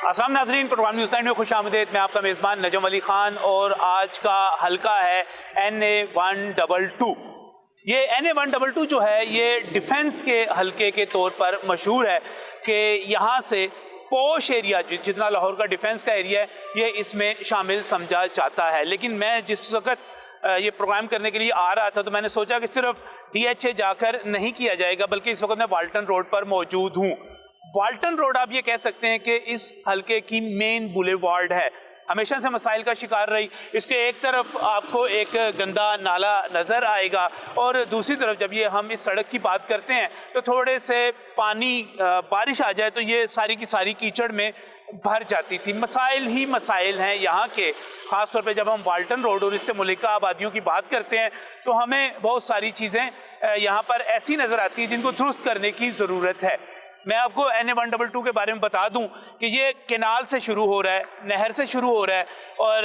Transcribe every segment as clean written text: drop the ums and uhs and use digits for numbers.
अस्सलाम नाज़रीन, programme news में खुश आमदीद। मैं आपका मेज़बान नजम अली ख़ान और आज का हल्का है NA-122। ये NA-122 जो है ये डिफेंस के हल्के के तौर पर मशहूर है कि यहाँ से पोश एरिया जितना लाहौर का डिफेंस का एरिया है ये इसमें शामिल समझा जाता है। लेकिन मैं जिस वक्त ये प्रोग्राम करने के लिए आ रहा था तो मैंने सोचा कि सिर्फ DHA जाकर नहीं किया जाएगा, बल्कि इस वक्त मैं वाल्टन रोड पर मौजूद हूँ। वाल्टन रोड आप ये कह सकते हैं कि इस हल्के की मेन बुलेवार्ड है, हमेशा से मसाइल का शिकार रही। इसके एक तरफ आपको एक गंदा नाला नज़र आएगा और दूसरी तरफ जब ये हम इस सड़क की बात करते हैं तो थोड़े से पानी बारिश आ जाए तो ये सारी की सारी कीचड़ में भर जाती थी। मसाइल ही मसाइल हैं यहाँ के। ख़ास तौर पे जब हम वाल्टन रोड और इससे मुल्लिका आबादियों की बात करते हैं तो हमें बहुत सारी चीज़ें यहाँ पर ऐसी नज़र आती हैं जिनको दुरुस्त करने की ज़रूरत है। मैं आपको NA-122 के बारे में बता दूं कि ये केनाल से शुरू हो रहा है, नहर से शुरू हो रहा है और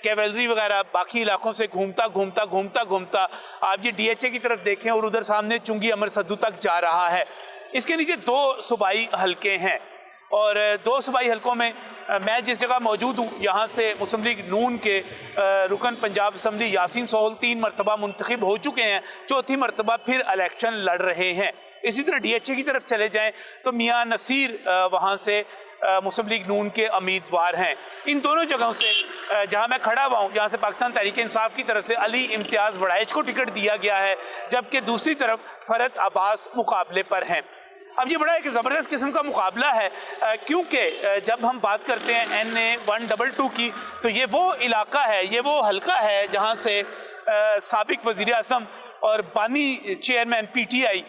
कैवलरी वगैरह बाकी इलाकों से घूमता आप ये DHA की तरफ देखें और उधर सामने चुंगी अमर सद्दू तक जा रहा है। इसके नीचे 2 सूबाई हल्के हैं और 2 सूबाई हल्कों में मैं जिस जगह मौजूद हूँ यहाँ से मुस्लिम लीग नून के रुकन पंजाब असम्बली यासीन सोहल 3 मरतबा मुंतखब हो चुके हैं, 4थी मरतबा फिर इलेक्शन लड़ रहे हैं। इसी तरह DHA की तरफ चले जाएं तो मियाँ नसीर वहाँ से मुस्लिम लीग नून के उम्मीदवार हैं। इन दोनों जगहों से जहाँ मैं खड़ा हुआ हूँ यहाँ से पाकिस्तान तहरीक इंसाफ की तरफ से अली इम्तियाज़ वड़ाइच को टिकट दिया गया है, जबकि दूसरी तरफ फरत अब्बास मुकाबले पर हैं। अब ये बड़ा एक ज़बरदस्त किस्म का मुकाबला है क्योंकि जब हम बात करते हैं NA-122 की तो ये वो इलाका है, ये वो हल्का है जहाँ से साबिक वज़ीर आज़म और बानी चेयरमैन PTI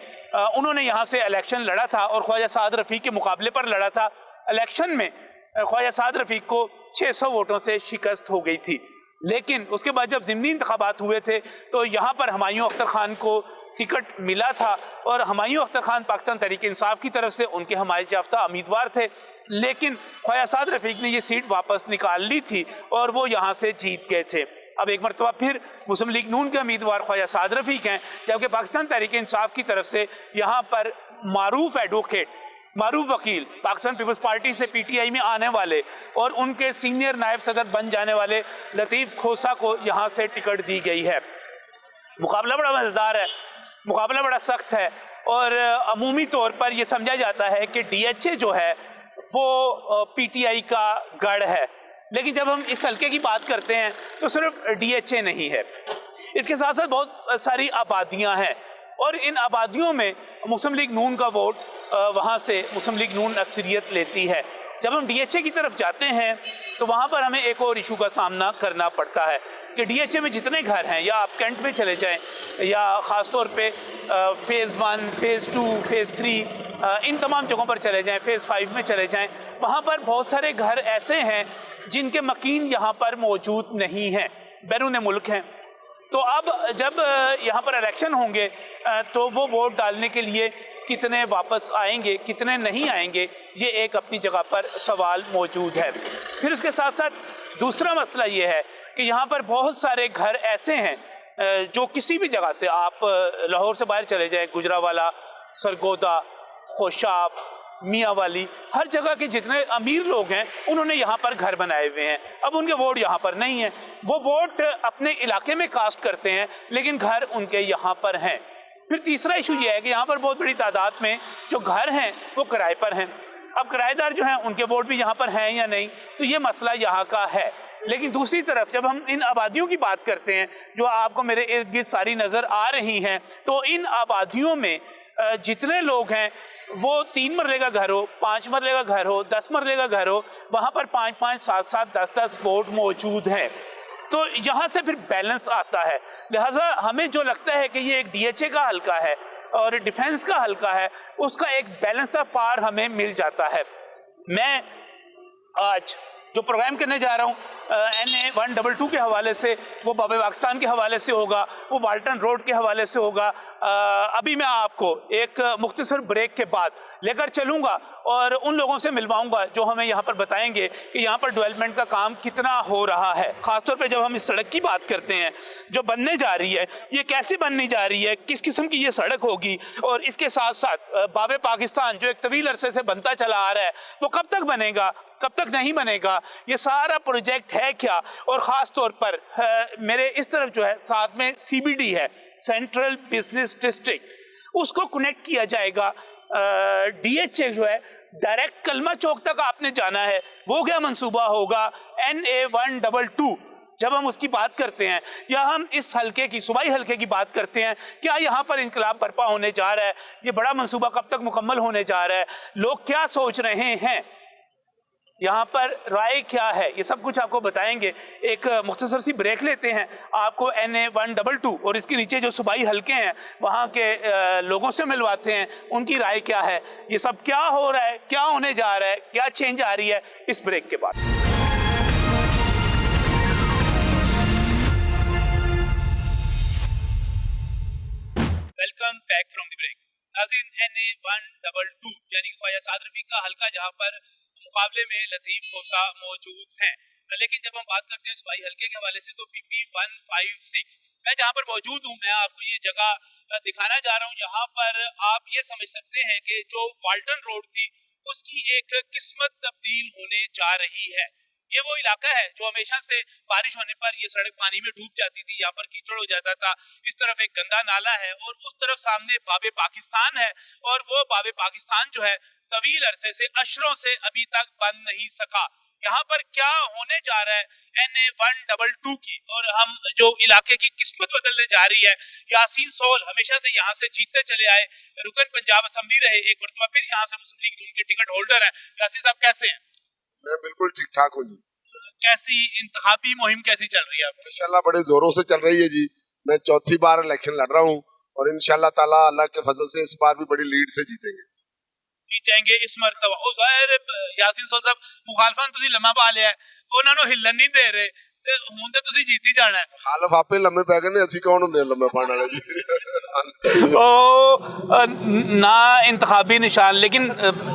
उन्होंने यहाँ से इलेक्शन लड़ा था और ख्वाजा साद रफ़ीक के मुकाबले पर लड़ा था। इलेक्शन में ख्वाजा साद रफ़ीक को 600 वोटों से शिकस्त हो गई थी। लेकिन उसके बाद जब ज़िमनी इंतखाबात हुए थे तो यहाँ पर हुमायूं अख्तर ख़ान को टिकट मिला था और हुमायूं अख्तर ख़ान पाकिस्तान तहरीक इंसाफ की तरफ से उनके हमायत याफ्ता उम्मीदवार थे। लेकिन ख्वाजा साद रफ़ीक ने ये सीट वापस निकाल ली थी और वो यहाँ से जीत गए थे। अब एक मरतबा फिर मुस्लिम लीग नून के उम्मीदवार ख्वाजा साद रफ़ीक हैं, जबकि पाकिस्तान तहरीक इंसाफ की तरफ से यहाँ पर मारूफ एडवोकेट, मारूफ वकील, पाकिस्तान पीपल्स पार्टी से PTI में आने वाले और उनके सीनियर नायब सदर बन जाने वाले लतीफ़ खोसा को यहाँ से टिकट दी गई है। मुकाबला बड़ा मज़ेदार है, मुकाबला बड़ा सख्त है और अमूमी तौर पर यह समझा जाता है कि DHA जो है वो PTI का गढ़ है। लेकिन जब हम इस हल्के की बात करते हैं तो सिर्फ DHA नहीं है, इसके साथ साथ बहुत सारी आबादियां हैं और इन आबादियों में मुस्लिम लीग नून का वोट वहाँ से मुस्लिम लीग नून अक्सरियत लेती है। जब हम DHA की तरफ जाते हैं तो वहाँ पर हमें एक और इशू का सामना करना पड़ता है कि DHA में जितने घर हैं, या आप कैंट में चले जाएं या ख़ास तौर पे फ़ेज़ 1, फ़ेज़ 2, फ़ेज़ 3 इन तमाम जगहों पर चले जाएं, फ़ेज़ 5 में चले जाएं, वहाँ पर बहुत सारे घर ऐसे हैं जिनके मकीन यहाँ पर मौजूद नहीं हैं, बैरून मुल्क हैं। तो अब जब यहाँ पर इलेक्शन होंगे तो वो वोट डालने के लिए कितने वापस आएंगे, कितने नहीं आएंगे, ये एक अपनी जगह पर सवाल मौजूद है। फिर उसके साथ साथ दूसरा मसला ये है कि यहाँ पर बहुत सारे घर ऐसे हैं जो किसी भी जगह से, आप लाहौर से बाहर चले जाएं, गुजरावाला, सरगोदा, खोशाब, मियाँ वाली, हर जगह के जितने अमीर लोग हैं उन्होंने यहाँ पर घर बनाए हुए हैं। अब उनके वोट यहाँ पर नहीं हैं, वो वोट अपने इलाके में कास्ट करते हैं लेकिन घर उनके यहाँ पर हैं। फिर तीसरा इशू ये है कि यहाँ पर बहुत बड़ी तादाद में जो घर हैं वो किराए पर हैं। अब किराएदार जो हैं उनके वोट भी यहाँ पर हैं या नहीं, तो ये मसला यहाँ का है। लेकिन दूसरी तरफ जब हम इन आबादियों की बात करते हैं जो आपको मेरे इर्द गिर्द सारी नज़र आ रही हैं, तो इन आबादियों में जितने लोग हैं वो 3 मरले का घर हो, 5 मरले का घर हो, 10 मरले का घर हो, वहाँ पर 5-5, 7-7, 10-10 वोट मौजूद हैं। तो यहाँ से फिर बैलेंस आता है। लिहाजा हमें जो लगता है कि ये एक DHA का हल्का है और डिफेंस का हल्का है, उसका एक बैलेंस ऑफ पावर हमें मिल जाता है। मैं आज जो प्रोग्राम करने जा रहा हूँ NA-122 के हवाले से, वो बाबे पाकिस्तान के हवाले से होगा, वो वाल्टन रोड के हवाले से होगा। अभी मैं आपको एक मुख्तसर ब्रेक के बाद लेकर चलूँगा और उन लोगों से मिलवाऊंगा जो हमें यहाँ पर बताएंगे कि यहाँ पर डेवलपमेंट का काम कितना हो रहा है। ख़ासतौर पे जब हम इस सड़क की बात करते हैं जो बनने जा रही है, ये कैसे बनने जा रही है, किस किस्म की ये सड़क होगी, और इसके साथ साथ बाबे पाकिस्तान जो एक तवील अरसे से बनता चला आ रहा है वो कब तक बनेगा, कब तक नहीं बनेगा, ये सारा प्रोजेक्ट है क्या। और ख़ास तौर पर मेरे इस तरफ जो है साथ में CBD है, सेंट्रल बिजनेस डिस्ट्रिक्ट, उसको कनेक्ट किया जाएगा। DHA जो है डायरेक्ट कलमा चौक तक आपने जाना है, वो क्या मंसूबा होगा। NA122 जब हम उसकी बात करते हैं या हम इस हलके की सूबाई हलके की बात करते हैं, क्या यहाँ पर इंकलाब बर्पा होने जा रहा है, ये बड़ा मंसूबा कब तक मुकम्मल होने जा रहा है, लोग क्या सोच रहे हैं, यहाँ पर राय क्या है, ये सब कुछ आपको बताएंगे। एक मुख्तसर सी ब्रेक लेते हैं, आपको NA122 और इसके नीचे जो सूबाई हलके हैं वहाँ के लोगों से मिलवाते हैं, उनकी राय क्या है, ये सब क्या हो रहा है, क्या होने जा रहा है, क्या चेंज आ रही है इस ब्रेक के बाद। Welcome back from the break. नाज़रीन, NA122 यानी ख्वाजा साद रफी का हलका जहाँ पर मुकाबले में लतीफ कोसा मौजूद हैं, लेकिन जब हम बात करते हैं सूबाई हलके के हवाले से तो PP156 मैं जहाँ पर मौजूद हूँ, मैं आपको ये जगह दिखाना जा रहा हूँ। यहाँ पर आप ये समझ सकते हैं कि जो वाल्टन रोड थी उसकी एक किस्मत तब्दील होने जा रही है। ये वो इलाका है जो हमेशा से बारिश होने पर ये सड़क पानी में डूब जाती थी, यहाँ पर कीचड़ हो जाता था। इस तरफ एक गंदा नाला है और उस तरफ सामने बाबे पाकिस्तान है, और वो बाबे पाकिस्तान जो है तवील अरसे से, अशरों से अभी तक बन नहीं सका। यहाँ पर क्या होने जा रहा है NA122 की, और हम जो इलाके की किस्मत बदलने जा रही है। यासीन सोल हमेशा से यहाँ से जीतते चले आए, रुकन पंजाब असेंबली रहे, एक मरतबा फिर यहाँ से मुस्लिम लीग नून के टिकट होल्डर है। यासीन साहब कैसे हैं? मैं बिल्कुल ठीक ठाक हूँ जी। कैसी इंतखाबी मुहिम कैसी चल रही है? इंशाल्लाह बड़े जोरों से चल रही है जी। मैं चौथी बार इलेक्शन लड़ रहा हूँ और इंशाल्लाह ताला अल्लाह के फजल से इस बार भी बड़ी लीड से जीतेंगे इस मरतबा। ओ ज़ाहिर यासीन साहब मुखालफान तुसी लम्मा पा लिया है, ਉਹਨਾਂ ਨੂੰ ਹਿੱਲਣ नहीं दे रहे, ਤੇ ਹੁਣ ਤੇ ਤੁਸੀਂ जीत ही जाना है। खालफ आपे लम्बे पै गए ने, ਅਸੀਂ कौन ਹੁੰਦੇ लम्बे पाने वाले जी। ओ ना इंतखाबी निशान, लेकिन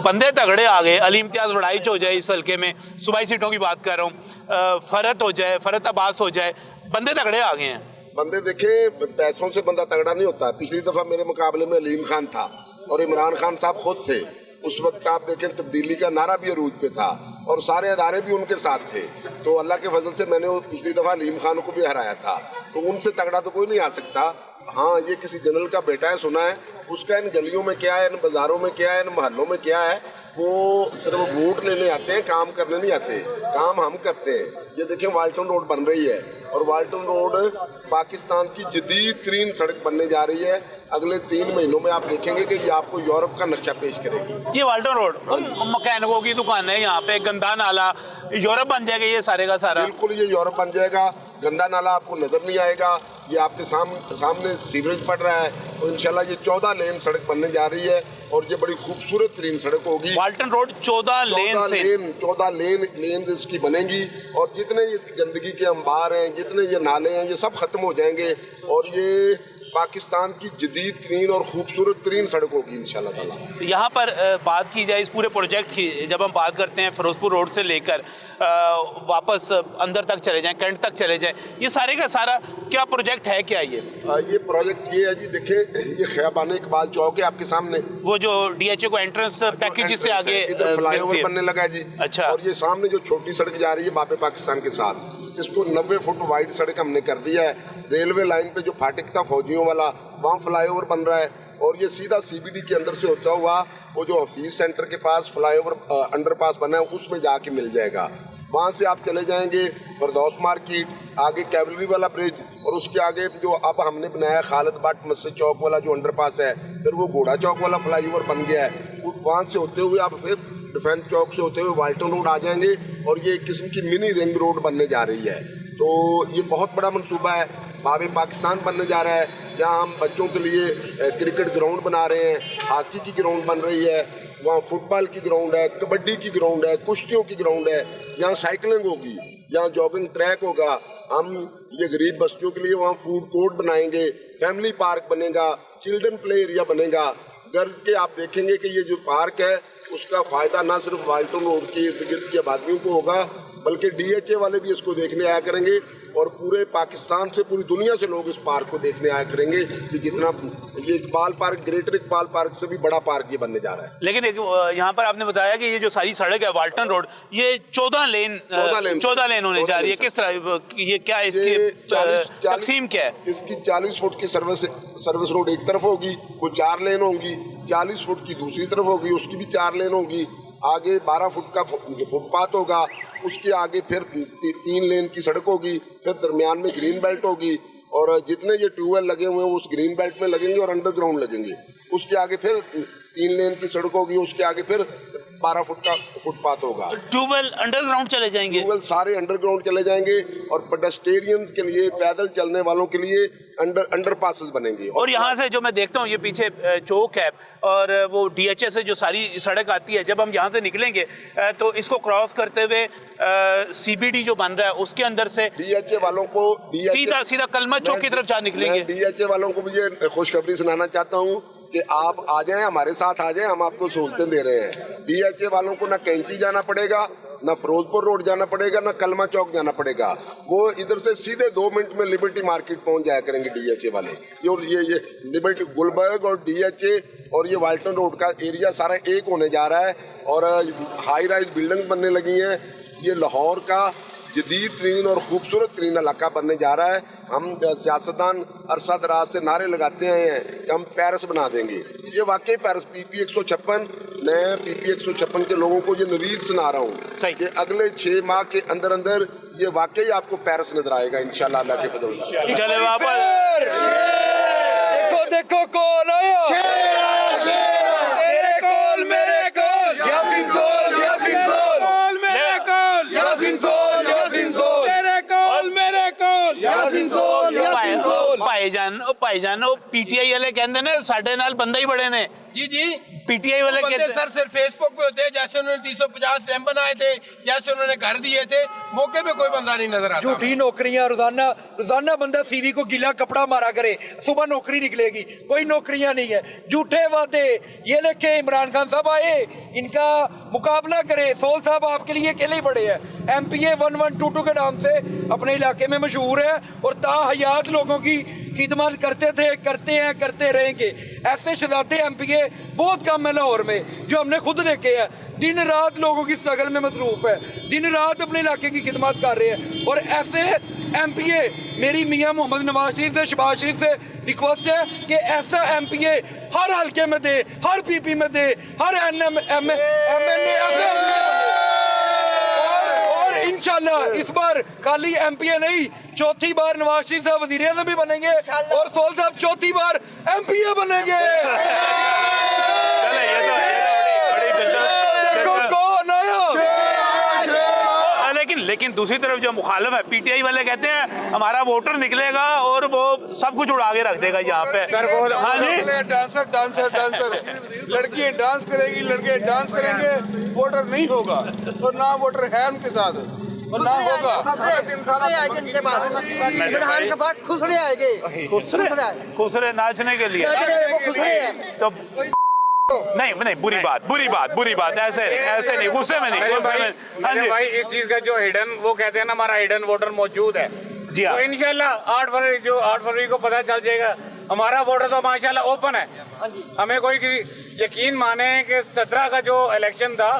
बंदे तगड़े आ गए। अली इम्तियाज वड़ाइच हो जाए इस हल्के में, सूबाई सीटों की बात कर रहा हूँ, फरत हो जाए, फरत अब्बास हो जाए, बंदे तगड़े आ गए हैं। बंदे देखे, पैसों से बंदा तगड़ा नहीं होता। पिछली दफा मेरे मुकाबले में अलीम खान था और इमरान खान साहब खुद थे। उस वक्त आप देखें तब्दीली का नारा भी अरूज पे था और सारे अदारे भी उनके साथ थे। तो अल्लाह के फजल से मैंने पिछली दफा अलीम खान को भी हराया था, तो उनसे तगड़ा तो कोई नहीं आ सकता। हाँ, ये किसी जनरल का बेटा है सुना है, उसका इन गलियों में क्या है, इन बाजारों में क्या है, इन मोहल्लों में क्या है, वो सिर्फ वोट लेने आते हैं, काम करने नहीं आते। काम हम करते हैं। ये देखें वाल्टन रोड बन रही है और वाल्टन रोड पाकिस्तान की जदीद तरीन सड़क बनने जा रही है। अगले 3 महीनों में आप देखेंगे कि ये आपको यूरोप का नक्शा पेश करेगी। ये वाल्टन रोड मकैनिकों की दुकान है, यहाँ पे गंदा नाला यूरोप बन जाएगा ये सारे का सारा। बिल्कुल, ये यूरोप बन जाएगा। गंदा नाला आपको नजर नहीं आएगा, ये आपके सामने सीवरेज पड़ रहा है। तो इंशाल्लाह ये 14 लेन सड़क बनने जा रही है और ये बड़ी खूबसूरत तरीन सड़क होगी। वाल्टन रोड 14 लेन इसकी बनेगी और जितने ये गंदगी के अंबार हैं, जितने ये नाले हैं, ये सब खत्म हो जाएंगे और ये पाकिस्तान की जदीद तरीन और खूबसूरत तरीन सड़क होगी इंशाल्लाह ताला। यहाँ पर बात की जाए इस पूरे प्रोजेक्ट की, जब हम बात करते हैं फिरोजपुर रोड से लेकर वापस अंदर तक चले जाएं, कैंट तक चले जाएं, ये सारे का सारा क्या प्रोजेक्ट है? क्या ये प्रोजेक्ट ये है जी, देखें ये खयाबान इकबाल चौक है आपके सामने, वो जो DHA को एंट्रेंस पैकेज से आगे इधर फ्लाईओवर बनने लगा है जी। अच्छा। और ये सामने जो छोटी सड़क जा रही है बाबे पाकिस्तान के साथ, इसको 90 फुट वाइड सड़क हमने कर दिया है। रेलवे लाइन पे जो फाटक था फौजियों वाला, वहाँ फ्लाईओवर बन रहा है और ये सीधा CBD के अंदर से होता हुआ वो जो ऑफिस सेंटर के पास फ्लाईओवर अंडरपास बना है उसमें जाके मिल जाएगा। वहाँ से आप चले जाएंगे फरदौस मार्केट, आगे कैवलरी वाला ब्रिज और उसके आगे जो अब हमने बनाया खालिद भट्ट मस्जिद चौक वाला जो अंडरपास है, फिर वो घोड़ा चौक वाला फ्लाईओवर बन गया है। वहाँ से होते हुए आप फिर डिफेंस चौक से होते हुए वाल्टन रोड आ जाएंगे और ये एक किस्म की मिनी रिंग रोड बनने जा रही है। तो ये बहुत बड़ा मंसूबा है। बाबे पाकिस्तान बनने जा रहा है, जहाँ हम बच्चों के लिए क्रिकेट ग्राउंड बना रहे हैं, हॉकी की ग्राउंड बन रही है, वहाँ फुटबॉल की ग्राउंड है, कबड्डी की ग्राउंड है, कुश्तियों की ग्राउंड है, यहाँ साइकिलिंग होगी, यहाँ जॉगिंग ट्रैक होगा। हम ये गरीब बस्तियों के लिए वहाँ फूड कोर्ट बनाएंगे, फैमिली पार्क बनेगा, चिल्ड्रन प्ले एरिया बनेगा। गर्ज के आप देखेंगे कि ये जो पार्क है उसका फ़ायदा ना सिर्फ वाल्टन रोड के इर्द गिर्द की आबादियों को होगा, बल्कि DHA वाले भी इसको देखने आया करेंगे और पूरे पाकिस्तान से, पूरी दुनिया से लोग इस पार्क को देखने आया करेंगे कि कितना ये Iqbal park, greater Iqbal park से भी बड़ा पार्क ये बनने जा रहा है। लेकिन यहाँ पर आपने बताया कि ये जो सारी सड़क है वाल्टन रोड, ये 14 लेन होने जा रही है। किस तरह, ये क्या इसकी तकसीम क्या है? इसकी 40 फुट की सर्विस रोड एक तरफ होगी, वो 4 लेन होंगी। 40 फुट की दूसरी तरफ होगी, उसकी भी 4 लेन होगी। आगे 12 फुट का फुटपाथ होगा, उसके आगे फिर 3 लेन की सड़क होगी, फिर दरमियान में ग्रीन बेल्ट होगी और जितने ये ट्यूबवेल लगे हुए हैं वो उस ग्रीन बेल्ट में लगेंगे और अंडरग्राउंड लगेंगे। उसके आगे फिर 3 लेन की सड़क होगी, उसके आगे फिर 12 फुट का फुटपाथ होगा। ट्यूबवेल अंडरग्राउंड चले जाएंगे? ट्यूबवेल सारे अंडरग्राउंड चले जाएंगे और पेडेस्टेरियंस के लिए, पैदल चलने वालों के लिए अंडरपासेस बनेंगे। और यहाँ से जो मैं देखता हूँ, ये पीछे चौक है और वो DHA से जो सारी सड़क आती है, जब हम यहाँ से निकलेंगे तो इसको क्रॉस करते हुए CBD जो बन रहा है उसके अंदर से DHA वालों को सीधा कलमा चौक की तरफ जा निकलेंगे। DHA वालों को भी ये खुशखबरी सुनाना चाहता हूँ कि आप आ जाएं, हमारे साथ आ जाएं, हम आपको सहूलतें दे रहे हैं। DHA वालों को ना कैंची जाना पड़ेगा, ना फिरोजपुर रोड जाना पड़ेगा, ना कलमा चौक जाना पड़ेगा। वो इधर से सीधे 2 मिनट में लिबर्टी मार्केट पहुंच जाया करेंगे DHA वाले। ये लिबर्टी, गुलबर्ग और DHA और ये वाल्टन रोड का एरिया सारा एक होने जा रहा है और हाई राइज बिल्डिंग बनने लगी हैं। ये लाहौर का जदीद तरीन और खूबसूरत तरीन इलाका बनने जा रहा है। हम सियासतदान अरसा दराज से नारे लगाते आए हैं कि हम पेरिस बना देंगे। ये वाकई पेरिस, PP 156, मैं PP 156 के लोगों को ये नवीद सुना रहा हूँ कि अगले 6 माह के अंदर अंदर ये वाकई आपको पेरिस नजर आएगा इंशाल्लाह, अल्लाह के फजल से। चले वापस, देखो कौन आया, तेरे कॉल मेरे कॉल, यासीन सोल, यासीन सोल, कॉल मेरे कॉल, यासीन सोल, यासीन सोल, तेरे कॉल मेरे कॉल, यासीन सोल, यासीन सोल। भाईजान PTI वाले कहते ने साडे नाल बंदा ही बड़े ने। जी PTI वाले बंदे कहते सर सिर्फ फेसबुक पे होते हैं। जैसे उन्होंने 350 डैम बनाए थे, जैसे उन्होंने घर दिए थे, मौके पे कोई बंदा नहीं नजर आता। झूठी नौकरियां, रोजाना बंदा CV को गीला कपड़ा मारा करे, सुबह नौकरी निकलेगी, कोई नौकरियां नहीं है, झूठे वादे। ये देखे इमरान खान साहब आए, इनका मुकाबला करे। सोल साहब आपके लिए अकेले ही बड़े हैं, MPA 1122 के नाम से अपने इलाके में मशहूर है और ताहयात लोगों की खिदमत करते थे, करते हैं, करते रहेंगे। ऐसे शहजादे MPA बहुत कम है लाहौर में, जो हमने खुद देखे हैं। दिन रात लोगों की स्ट्रगल में मसरूफ है, दिन रात अपने इलाके की खिदमत कर रहे हैं। और ऐसे MPA, मेरी मियाँ मोहम्मद नवाज शरीफ से, शहबाज शरीफ से रिक्वेस्ट है कि ऐसा MPA हर हल्के में दे, हर PP में दे, हर MLA और इंशाल्लाह इस बार खाली MPA नहीं, 4थी बार नवाज शरीफ साहब वज़ीर आज़म भी बनेंगे और सोल साहब 4थी बार MPA बनेंगे। लेकिन दूसरी तरफ जो मुखालिफ है, PTI वाले कहते हैं हमारा वोटर निकलेगा और वो सब कुछ उड़ा के रख देगा यहाँ पे। सर वो हाँ जी, डांसर लड़कियां डांस करेगी, लड़के डांस करेंगे, वोटर नहीं होगा और ना वोटर है उनके साथ और ना होगा। खुसरे नाचने के लिए तो नहीं, बुरी बात, ऐसे नहीं, गुस्से में नहीं। हाँ जी भाई, इस चीज का जो हिडन, वो कहते हैं ना, हमारा हिडन वोटर मौजूद है जी। तो इंशाल्लाह 8 फरवरी को पता चल जाएगा। हमारा वोटर तो माशाल्लाह ओपन है। हमें कोई यकीन माने कि 17 का जो इलेक्शन था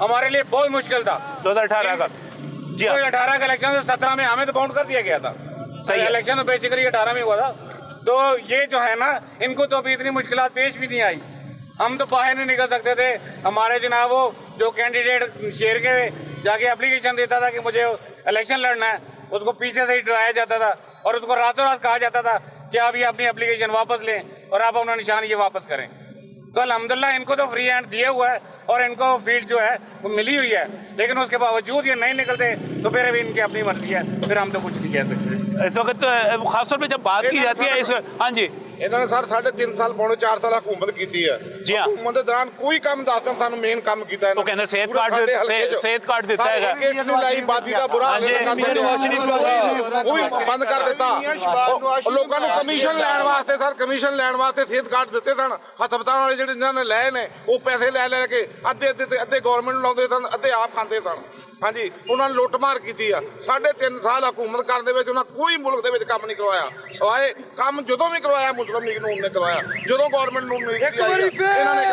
हमारे लिए बहुत मुश्किल था, 2018 का जी। 2018 का इलेक्शन से 17 में हमें तो बाउंड कर दिया गया था। सही, इलेक्शन तो बेसिकली 18 में हुआ था। तो ये जो है ना, इनको तो अभी इतनी मुश्किलात पेश भी नहीं आई। हम तो बाहर नहीं निकल सकते थे। हमारे जनाब वो जो कैंडिडेट शेर के जाके एप्लीकेशन देता था कि मुझे इलेक्शन लड़ना है, उसको पीछे से ही डराया जाता था और उसको रातों रात कहा जाता था कि आप ये अपनी एप्लीकेशन वापस लें और आप अपना निशान ये वापस करें। तो अल्हम्दुलिल्लाह इनको तो फ्री हैंड दिया हुआ है और इनको फील्ड जो है वो मिली हुई है, लेकिन उसके बावजूद ये नहीं निकलते तो फिर अभी इनकी अपनी मर्जी है, फिर हम तो कुछ नहीं कह सकते। इस वक्त तो खासतौर पे जब बात की जाती है इस, हाँ जी, ਇਹਨਾਂ ਨੇ ਸਰ 3.5 ਸਾਲ ਪੌਣੇ 4 ਸਾਲ ਹਕੂਮਤ ਕੀਤੀ ਹੈ ਜੀ ਹਾਂ। ਹਕੂਮਤ ਦੇ ਦੌਰਾਨ ਕੋਈ ਕੰਮ ਦੱਸਣ ਸਾਨੂੰ ਮੇਨ ਕੰਮ ਕੀਤਾ ਇਹਨਾਂ ਉਹ ਕਹਿੰਦੇ ਸਿਹਤ ਕਾਰਡ ਦਿੱਤਾ ਹੈਗਾ। ਲਾਈ ਬਾਦੀ ਦਾ ਬੁਰਾ ਹਾਲ ਉਹ ਵੀ ਬੰਦ ਕਰ ਦਿੱਤਾ। ਲੋਕਾਂ ਨੂੰ ਕਮਿਸ਼ਨ ਲੈਣ ਵਾਸਤੇ ਸਰ ਕਮਿਸ਼ਨ ਲੈਣ ਵਾਸਤੇ ਸਿਹਤ ਕਾਰਡ ਦਿੱਤੇ ਸਨ। ਹਸਪਤਾਲਾਂ ਵਾਲੇ ਜਿਹੜੇ ਇਹਨਾਂ ਨੇ ਲਏ ਨੇ ਉਹ ਪੈਸੇ ਲੈ ਕੇ ਅੱਧੇ ਗਵਰਨਮੈਂਟ ਨੂੰ ਲਾਉਂਦੇ ਸਨ, ਅੱਧੇ ਆਪ ਖਾਂਦੇ ਸਨ। ਹਾਂਜੀ, ਉਹਨਾਂ ਨੇ ਲੁੱਟਮਾਰ ਕੀਤੀ ਆ। 3.5 ਸਾਲ ਹਕੂਮਤ ਕਰਨ ਦੇ ਵਿੱਚ ਉਹਨਾਂ ਕੋਈ ਮੁਲਕ ਦੇ ਵਿੱਚ ਕੰਮ ਨਹੀਂ ਕਰਵਾਇਆ, ਸਵਾਏ ਕੰਮ ਜਦੋਂ ਵੀ ਕਰਵਾਇਆ ਮੁਸਲਿਮ ਲੀਗ ਨੂੰ ਉਹਨੇ ਕਰਵਾਇਆ। ਜਦੋਂ ਗਵਰਨਮੈਂਟ ਨੂੰ ਇਹਨਾਂ ਨੇ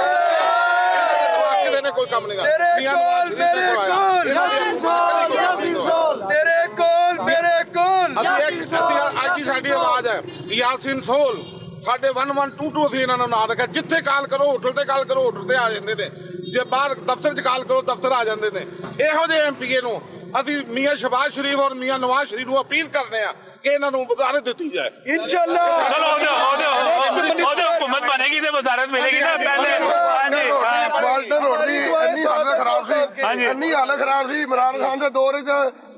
ਕਿਸੇ ਨੇ ਕੋਈ ਕੰਮ ਨਹੀਂ ਕਰਵਾਇਆ। ਮੀਆਂ ਨਵਾਜ਼ ਸ਼ਰੀਫ ਨੇ ਕਰਵਾਇਆ। ਅੱਜ ਦੀ ਸਾਡੀ ਆਵਾਜ਼ ਹੈ ਯਾਸੀਨ ਸੋਲ। ਸਾਡੇ 1122 ਅਸੀਂ ਇਹਨਾਂ ਨੂੰ ਨਾਂ ਰੱਖਿਆ। ਜਿੱਥੇ ਕਾਲ ਕਰੋ ਹੋਟਲ ਤੇ ਕਾਲ ਕਰੋ, ਹੋਟਲ ਤੇ ਆ ਜਾਂਦੇ ਨੇ। ਜੇ ਬਾਹਰ ਦਫ਼ਤਰ 'ਚ ਕਾਲ ਕਰੋ ਦਫ਼ਤਰ ਆ ਜਾਂਦੇ ਨੇ। ਇਹੋ ਜਿਹੇ ਐਮਪੀਏ ਨੂੰ ਅਸੀਂ ਮੀਆਂ ਸ਼ਹਬਾਜ਼ ਸ਼ਰੀਫ ਔਰ ਮੀਆਂ ਨਵਾਜ਼ ਸ਼ਰੀਫ ਨੂੰ ਅਪੀਲ ਕਰਦੇ ਆ ਕਿ ਇਹਨਾਂ ਨੂੰ ਵਜ਼ਾਰਤ ਦਿੱਤੀ ਜਾਏ। इंशाल्लाह चलो ਉਹਦੇ ਹੁਕੂਮਤ ਬਣੇਗੀ ਤੇ ਵਜ਼ਾਰਤ ਮਿਲੇਗੀ ਨਾ ਪਹਿਲੇ। ਹਾਂਜੀ ਵਾਲਟਰ ਰੋਡ ਦੀ ਇੰਨੀ ਹਾਲਤ ਖਰਾਬ ਸੀ, ਇੰਨੀ ਹਾਲਤ ਖਰਾਬ ਸੀ ਇਮਰਾਨ ਖਾਨ ਦੇ ਦੌਰ 'ਚ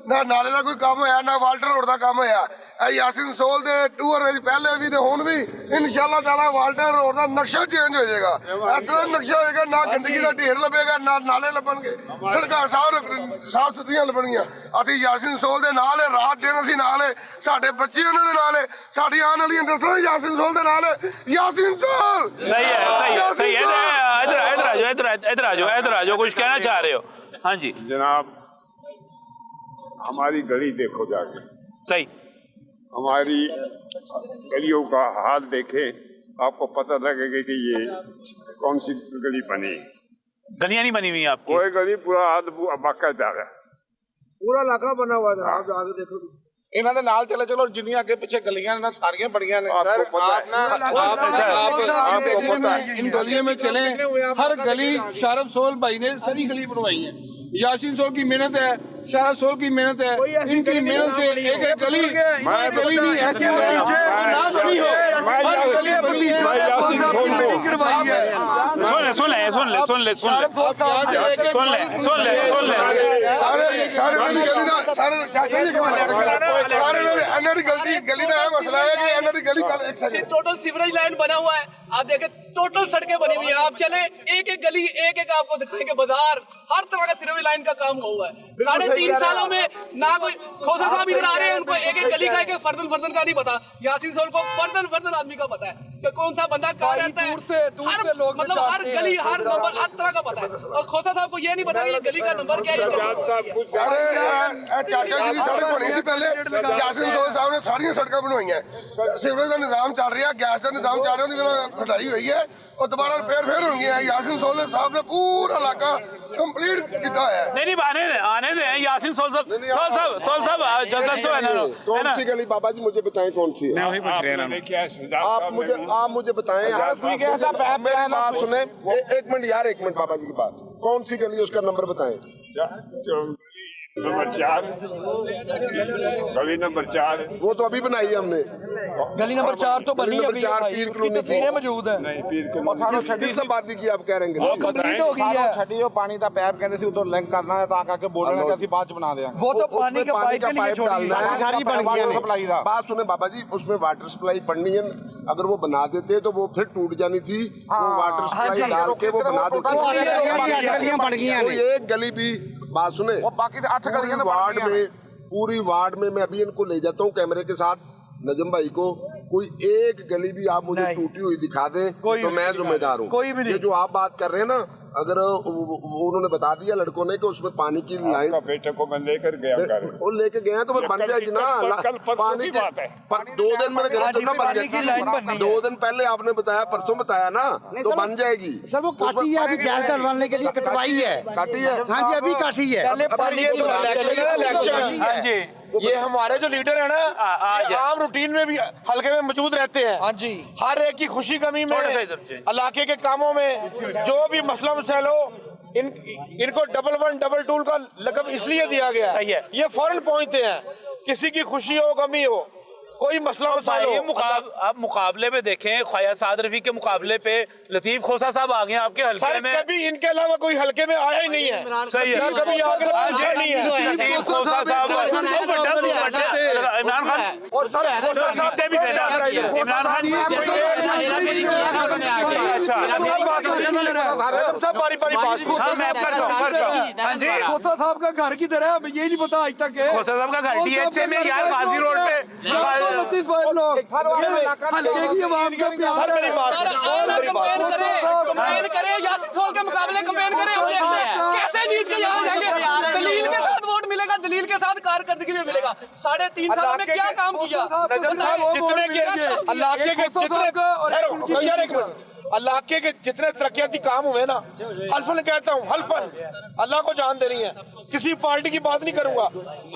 ਨਾ ਨਾਲੇ ਦਾ ਕੋਈ ਕੰਮ ਹੋਇਆ ਨਾ ਵਾਲਟਰ ਰੋਡ ਦਾ ਕੰਮ ਹੋਇਆ। ਇਹ ਯਾਸੀਨ ਸੋਲ ਦੇ ਟੂਰ ਵਿੱਚ ਪਹਿਲੇ ਵੀ ਤੇ ਹੁਣ ਵੀ ਇਨਸ਼ਾਅੱਲਾ ਤਾਲਾ ਵਾਲਟਰ ਰੋਡ ਦਾ ਨਕਸ਼ਾ ਚੇਂਜ ਹੋ ਜਾਏਗਾ। ਇਸ ਤਰ੍ਹਾਂ ਨਕਸ਼ਾ ਹੋਏਗਾ, ਨਾ ਗੰਦਗੀ ਦਾ ਢੇਰ ਲੱਭੇਗਾ, ਨਾ ਨਾਲੇ ਲੱਭਣਗੇ, ਸੜਕਾਂ ਸਾਫ਼ ਸੁਥਰੀਆਂ ਲੱਭਣਗੀਆਂ। ਅਸੀਂ ਯਾਸੀਨ ਸੋਲ ਦੇ ਨਾਲ ਹੈ, ਰਾਤ ਦਿਨ ਅਸੀਂ ਨਾਲ ਹੈ, ਸਾਡੇ ਬੱਚੇ ਉਹਨਾਂ ਦੇ ਨਾਲ ਹੈ, ਸਾਡੀ ਆਉਣ ਵਾਲੀਆਂ ਨਸਲਾਂ ਯਾਸੀਨ ਸੋਲ ਦੇ ਨਾਲ ਹੈ। ਯਾਸੀਨ ਸੋਲ सही है इधर आ जाओ कुछ कहना चाह रहे हो? हाँ जी जनाब, हमारी गली देखो जाके, सही। हमारी गलियों का हाल देखें, आपको पता लगेगा कि ये कौन सी गली बनी। गलियां नहीं बनी हुई हैं आपकी? कोई गली पूरा हाल बाकायदा है, पूरा इलाका बना हुआ है। आप आगे देखो ਇਹਨਾਂ ਦੇ ਨਾਲ ਚਲੇ ਚਲੋ, ਜਿੰਨੀਆਂ ਅੱਗੇ ਪਿੱਛੇ ਗਲੀਆਂ ਨੇ ਸਾਰੀਆਂ ਬੜੀਆਂ ਨੇ। आपको पता है, आपको पता है। इन गलियों में चले, हर गली शारफ सोल भाई ने सारी गली बनवाई है। यासीन सोल की मेहनत है, शारफ सोल की मेहनत है। इनकी मेहनत से एक एक गली नहीं ऐसी ना बनी हो, हर गली बनी है। सुन ले सारे मेरी गली ਦਾ सारे ਇਹਨਾਂ ਦੀ गली ਦਾ ਇਹ ਮਸਲਾ है कि ਇਹਨਾਂ ਦੀ गली पहले एक सेकंड टोटल सीवरेज लाइन बना हुआ है। आप देखें टोटल सड़कें बनी हुई है। आप चले एक एक गली एक एक आपको दिखाएंगे, बाजार हर तरह का सीवरेज लाइन का काम हुआ है। 3.5 सालों में ना कोई खोसा साहब इधर आ रहे हैं, उनको एक एक गली का एक फर्दन का नहीं पता। यासीन सोल को फर्दन आदमी का पता है कि कौन सा बंदा कहाँ रहता है। मतलब हर गली हर नंबर हर तरह का पता है। और खोसा साहब को ये नहीं पता कि गली का नंबर क्या है। सारे चाचा जी की सड़क बनी सी पहले, यासीन सोल साहब ने सारियां सड़कें बनवाई। सीवरेज का निजाम चल रहा, गैस का निजाम चल रहा, कटाई हुई है और दोबारा रिपेयर होनी है। यासीन सोल साहब ने पूरा इलाका कंप्लीट किया है। नहीं आने दे यासीन सोल साहब कौन सी गली बाबा जी मुझे बताएं कौन सी है? वही पूछ रहे हैं आप मुझे बताएं यार। मेरी बात सुने, एक मिनट बाबा जी की बात। कौन सी गली उसका नंबर बताएं। नंबर 4, गली नंबर 4। वो तो अभी बनाई है हमने। गली नंबर 4 तो बनी नंबर अभी 4 है, पीर उसकी कॉलोनी तस्वीरें मौजूद है। नहीं, पीर को किस आबादी की आप कह रहे हैं? कंप्लीट हो गई है। ਛੱਡੀ ਉਹ ਪਾਣੀ ਦਾ ਪੈਪ ਕਹਿੰਦੇ ਸੀ ਉਧਰ ਲਿੰਕ ਕਰਨਾ ਹੈ, ਤਾਂ ਕਰਕੇ ਬੋਲਣਾ ਕਿ ਅਸੀਂ ਬਾਅਦ ਚ ਬਣਾ ਦਿਆਂਗੇ। वो तो पानी का पाइप के लिए छोड़ी डालना है। है। सारी बन गई है। सप्लाई का बात सुने बाबा जी, उसमें वाटर सप्लाई पड़नी है। अगर वो बना देते तो वो फिर टूट जानी थी। वो वाटर सप्लाई डाल के वो बना देते। कोई एक गली भी, बात सुने, वो बाकी 8 गलियां वार्ड में, पूरी वार्ड में मैं अभी इनको ले जाता हूँ कैमरे के साथ, नजम भाई को। कोई एक गली भी आप मुझे टूटी हुई दिखा दें तो मैं जिम्मेदार हूँ। कोई भी नहीं। ये जो आप बात कर रहे हैं ना, अगर उन्होंने बता दिया लड़कों ने कि उसमें पानी की लाइन, बेटे को मैं लेकर गया घर। वो लेके गए हैं तो बन जाएगी ना। पानी की बात है। 2 दिन मैंने गया तो ना बन जाएगी। 2 दिन पहले आपने बताया, परसों बताया ना, तो बन जाएगी। सर वो काटी है, अभी गैस डलवाने के लिए कटवाई है। काटी है? हाँ जी, अभी काटी है। पहले पानी की हाँ जी ये हमारे जो लीडर है ना, आम रूटीन में भी हल्के में मौजूद रहते हैं। हाँ जी, हर एक की खुशी कमी में, थोड़ा सा इधर से। इलाके के कामों में जो भी मसला मसाइल हो, इनको 11 डबल टूल का लक़ब इसलिए दिया गया सही है। ये फौरन पहुंचते हैं, किसी की खुशी हो गमी हो, कोई मसला मसाइल हो। आप मुकाबले पे देखें, ख्वाजा साद रफी के मुकाबले पे लतीफ खोसा साहब आ गए आपके हल्के सर में। कभी इनके अलावा कोई हल्के में आया ही नहीं है। सही है। कभी आगे नहीं है। लतीफ खोसा साहब इमरान खान और सर जीते भी थे ना इमरान खान अच्छा सब बारी बारी बात हाँ मैं करता हूँ हाँ जी खोसा साहब का घर किधर है हमें ये नहीं पता आज तक है। खोसा साहब का घर DHA में यार गाजी रोड पे कंपेन करे यासिन सोल के मुकाबले कंपेन करे कैसे जीत के यहाँ जाएंगे। दलील के साथ वोट मिलेगा, दलील के साथ कारकर्दगी में मिलेगा। 3.5 साल में क्या काम किया इलाके के जितने तरक्याती काम हुए ना, हल्फन कहता हूँ, हल्फन अल्लाह को जान दे रही है, किसी पार्टी की बात नहीं करूंगा,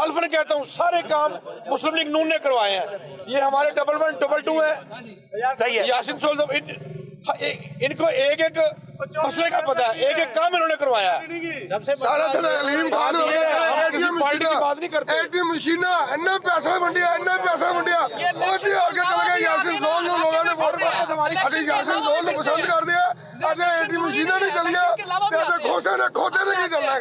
हल्फन कहता हूँ सारे काम मुस्लिम लीग नून ने करवाए हैं। ये हमारे 1-1-2-2 है, सही है। यासिन सोल इनको एक एक मसले का पता है, एक एक काम इन्होंने करवाया है। सारा दिन अलीम खान किसी पार्टी की बात नहीं करते। एटीएम मशीन इन्ना पैसा मंडिया, इन्ना पैसा मंडिया आगे चल गए। यासिन सोल ने लोगों ने वोट अभी यासिन सोल ने पसंद कर दिया। अगर एटीएम मशीन नहीं चलिया तो खोसे ने खोते ने की चलना है।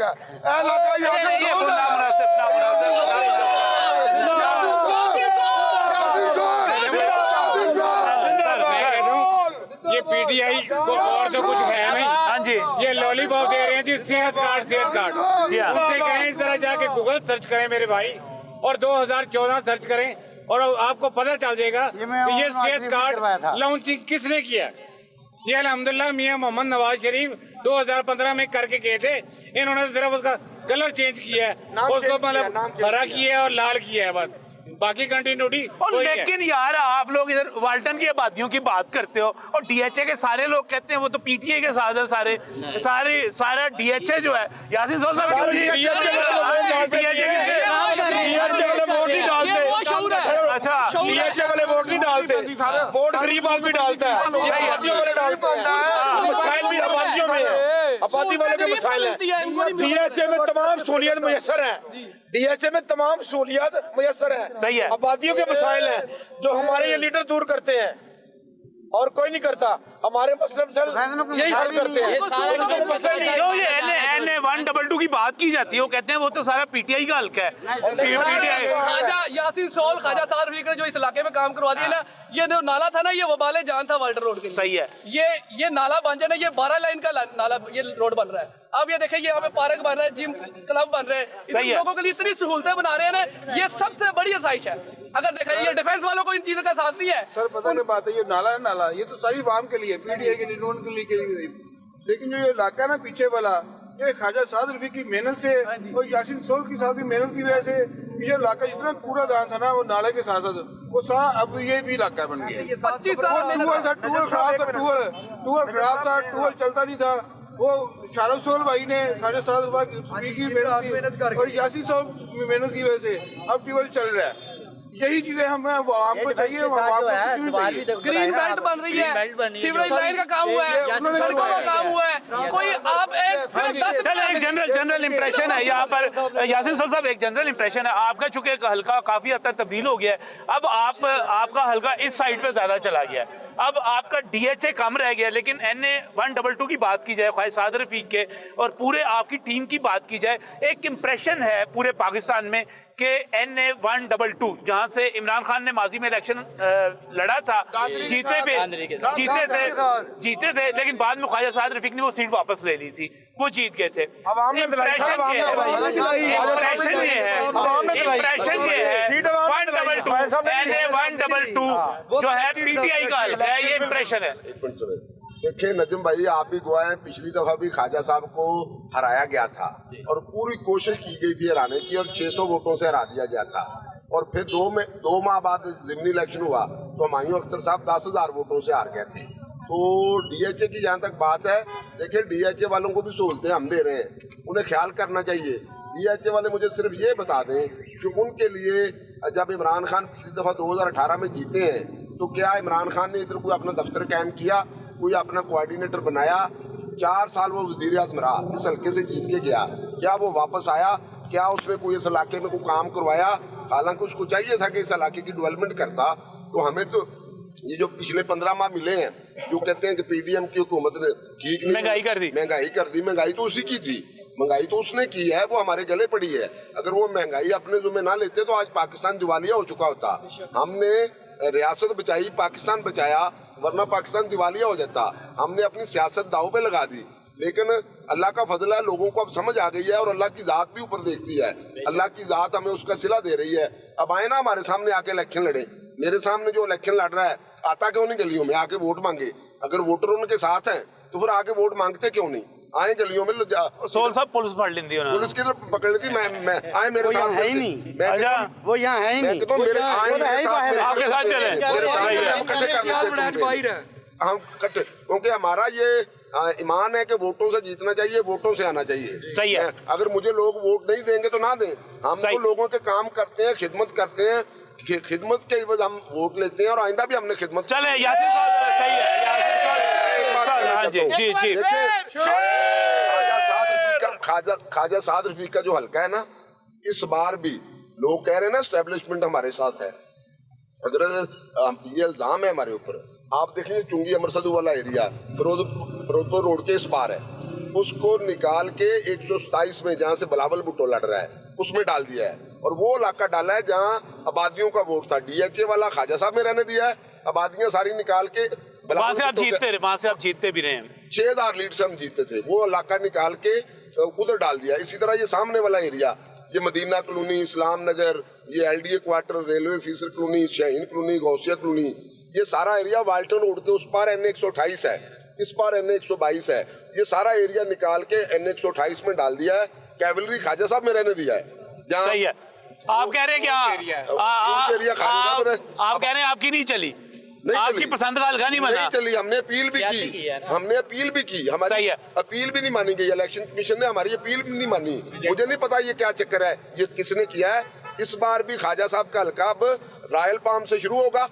ये पीटीआई को और तो कुछ है नहीं। हाँ जी ये लॉलीपॉप दे रहे हैं जी, सेहत कार्ड जी हाँ। उनसे कहें इस तरह जाके गूगल सर्च करें मेरे भाई और 2014 सर्च करें और आपको पता चल जाएगा कि ये सेहत कार्ड लॉन्चिंग किसने किया। ये अल्हम्दुलिल्लाह मियां मोहम्मद नवाज शरीफ 2015 में करके गए थे। इन्होंने सिर्फ उसका कलर चेंज किया है, उसको मतलब हरा किया है और लाल किया है, बस बाकी कंटिन्यूटी। और लेकिन यार आप लोग इधर वाल्टन की आबादियों की बात करते हो और DHA के सारे लोग कहते हैं वो तो PTA के साथ है। सारा DHA जो है यासिन सोल साहब अच्छा DHA वाले वोट नहीं डालते, वोट गरीब आदमी डालता है, मसाइल भी आबादियों में है, आबादी वाले के मसाइल है। DHA में तमाम सहूलियत मुयसर है, DHA में तमाम सहूलियत मुयसर है, सही है। आबादियों के मसाइल हैं जो हमारे ये लीडर दूर करते हैं और कोई नहीं करता। हमारे मसले यही हल करते हैं। जो ये NA 122 की बात की जाती है वो कहते हैं वो तो सारा PTI का हल्का है। ख्वाजा यासिन सोल, ख्वाजा साद रफीक ने जो इस इलाके में काम करवा दिया ना, ये जो नाला था ना, ये वबाले जान था वाल्टर रोड के। सही है। ये नाला बन जाए ना, ये 12 लाइन का नाला, ये रोड बन रहा है। अब ये देखिए यहाँ पे पार्क बन रहा है, जिम क्लब बन रहे हैं, इतने लोगों के लिए इतनी सहूलतें बना रहे हैं ना, ये सबसे बड़ी आसाइश है। अगर देखा ये डिफेंस वालों को इन चीजों का साथ नहीं है। सर पता क्या बात है, ये नाला है, नाला ये तो सारी वाम के लिए, PTI के लिए, नून के लिए, लेकिन जो ये इलाका ना पीछे वाला, ये ख्वाजा साद रफीक की मेहनत से और यासिन सोल की साथ भी मेहनत की वजह से ये इलाका जितना कूड़ादान था ना वो नाले के साथ साथ वो सारा अब ये भी इलाका बन गया। 25 साल टूअल खराब था, टूअल चलता नहीं था। वो शाहरुख सोल भाई ने ख्वाजा साद रफीक की मेहनत और यासिन सोल की मेहनत की वजह से अब ट्यूबवेल चल रहा है। यही चीजें हमें आपको चाहिए, ग्रीन बेल्ट बन रही है, सीवरेज लाइन का काम हुआ है, सड़कों का काम हुआ है। कोई आप एक जनरल इंप्रेशन है यहाँ पर यासिन सोल साहब, एक जनरल इंप्रेशन है आपका, चूंकि हल्का काफी हद तक तब्दील हो गया है। अब आपका हल्का इस साइड पे ज्यादा चला गया है, अब आपका DHA कम रह गया। लेकिन NA 122 की बात की जाए, ख्वाजा साद रफीक के और पूरे आपकी टीम की बात की जाए, एक इंप्रेशन है पूरे पाकिस्तान में कि NA 122 जहां से इमरान खान ने माजी में इलेक्शन लड़ा था, जीते थे, लेकिन बाद में ख्वाजा साद रफीक ने वो सीट वापस ले ली थी, वो जीत गए थे। इंप्रेशन ये है 122 जो है PTI का हल्का है, ये इंप्रेशन है। देखिए नजम भाई, आप भी गवाह हैं, पिछली दफा भी ख्वाजा साहब को हराया गया था और पूरी कोशिश की गई थी हराने की और 600 वोटों से हरा दिया गया था। और फिर 2 माह बाद ज़िमनी इलेक्शन हुआ तो हुमायूं अख्तर साहब 10,000 वोटों से हार गए थे। तो DHA की जहाँ तक बात है, देखिए DHA वालों को भी सहूलतें हम दे रहे हैं, उन्हें ख्याल करना चाहिए। DHA वाले मुझे सिर्फ ये बता दें कि उनके लिए जब इमरान खान पिछली दफा 2018 में जीते हैं तो क्या इमरान खान ने इधर कोई अपना दफ्तर कायम किया, कोई अपना कोऑर्डिनेटर बनाया? 4 साल वो वजीर आज़म रहा, इस हल्के से जीत के गया, क्या वो वापस आया? क्या उसने कोई इस इलाके में कोई काम करवाया? हालांकि उसको चाहिए था कि इस इलाके की डेवलपमेंट करता। तो हमें तो ये जो पिछले 15 माह मिले हैं, जो कहते हैं कि PDM की हुकूमत ने ठीक नहीं, महंगाई कर दी, महंगाई तो उसी की थी। महंगाई तो उसने की है, वो हमारे गले पड़ी है। अगर वो महंगाई अपने जुम्मे ना लेते तो आज पाकिस्तान दिवालिया हो चुका होता। हमने रियासत बचाई, पाकिस्तान बचाया, वरना पाकिस्तान दिवालिया हो जाता। हमने अपनी सियासत दाव पे लगा दी, लेकिन अल्लाह का फजल है, लोगों को अब समझ आ गई है और अल्लाह की जात भी ऊपर देखती है। अल्लाह की जात हमें उसका सिला दे रही है। अब आए ना हमारे सामने आके इलेक्शन लड़े। मेरे सामने जो इलेक्शन लड़ रहा है आता क्यों नहीं गलियों में आके वोट मांगे? अगर वोटर उनके साथ हैं तो फिर आके वोट मांगते क्यों नहीं? आए गलियों में। सोल साहब पुलिस पकड़ लेती है, पुलिस की तरफ पकड़ लेती। मैं आए मेरे साथ है ही नहीं। अच्छा, वो यहाँ है ही नहीं। तो मेरे आए मेरे साथ, आपके साथ चले। हम कट्टे, क्योंकि हमारा ये ईमान है कि वोटों से जीतना चाहिए, वोटों से आना चाहिए। सही है। अगर मुझे लोग वोट नहीं देंगे तो ना दें। हम तो लोगों के काम करते हैं, खिदमत करते हैं, खिदमत के एवज हम वोट लेते हैं और आइंदा भी हमने खिदमत। चले यासिन साहब, सही है यासिन साहब। हाँ जी जी जी। ख्वाजा साद रफीक का जो हल्का है ना, इस बार भी लोग कह रहे हैं ना एस्टेब्लिशमेंट हमारे साथ है। अगर ये इल्जाम है हमारे ऊपर। आप देखेंगे चुंगी अमरसदू वाला एरिया फिरोजपुर रोड के इस पार है, उसको निकाल के 127 में जहाँ से बिलावल भुट्टो लड़ रहा है उसमें डाल दिया है। और वो इलाका डाला है जहाँ आबादियों का वोट था, DHA वाला ख्वाजा साहब में रहने दिया है। आबादियां सारी निकाल के वहाँ से आप जीतते रहे, वहाँ से आप जीतते भी रहे हैं। 6000 लीड से हम जीतते थे, वो इलाका निकाल के उधर डाल दिया। इसी तरह ये सामने वाला एरिया, ये मदीना कॉलोनी, इस्लाम नगर, ये LDA quarter, railway officer colony, Shaheen colony, Gausia colony, ये सारा एरिया वाल्टन रोड के उस पार NA128 है, इस पार NA122 है। ये सारा एरिया निकाल के NA128 में डाल दिया है। कैवलरी ख्वाजा साहब में रहने दिया है। सही है। आप कह रहे हैं क्या आप कह रहे हैं आपकी नहीं चली, आपकी पसंद का हल्का नहीं बना? नहीं चली, हमने अपील भी की, हमने अपील भी की, हमारी अपील भी नहीं मानी गई। इलेक्शन कमीशन ने हमारी अपील भी नहीं मानी। मुझे नहीं पता ये क्या चक्कर है, ये किसने किया है। इस बार भी ख्वाजा साहब का हल्का अब रायल पाम से शुरू होगा,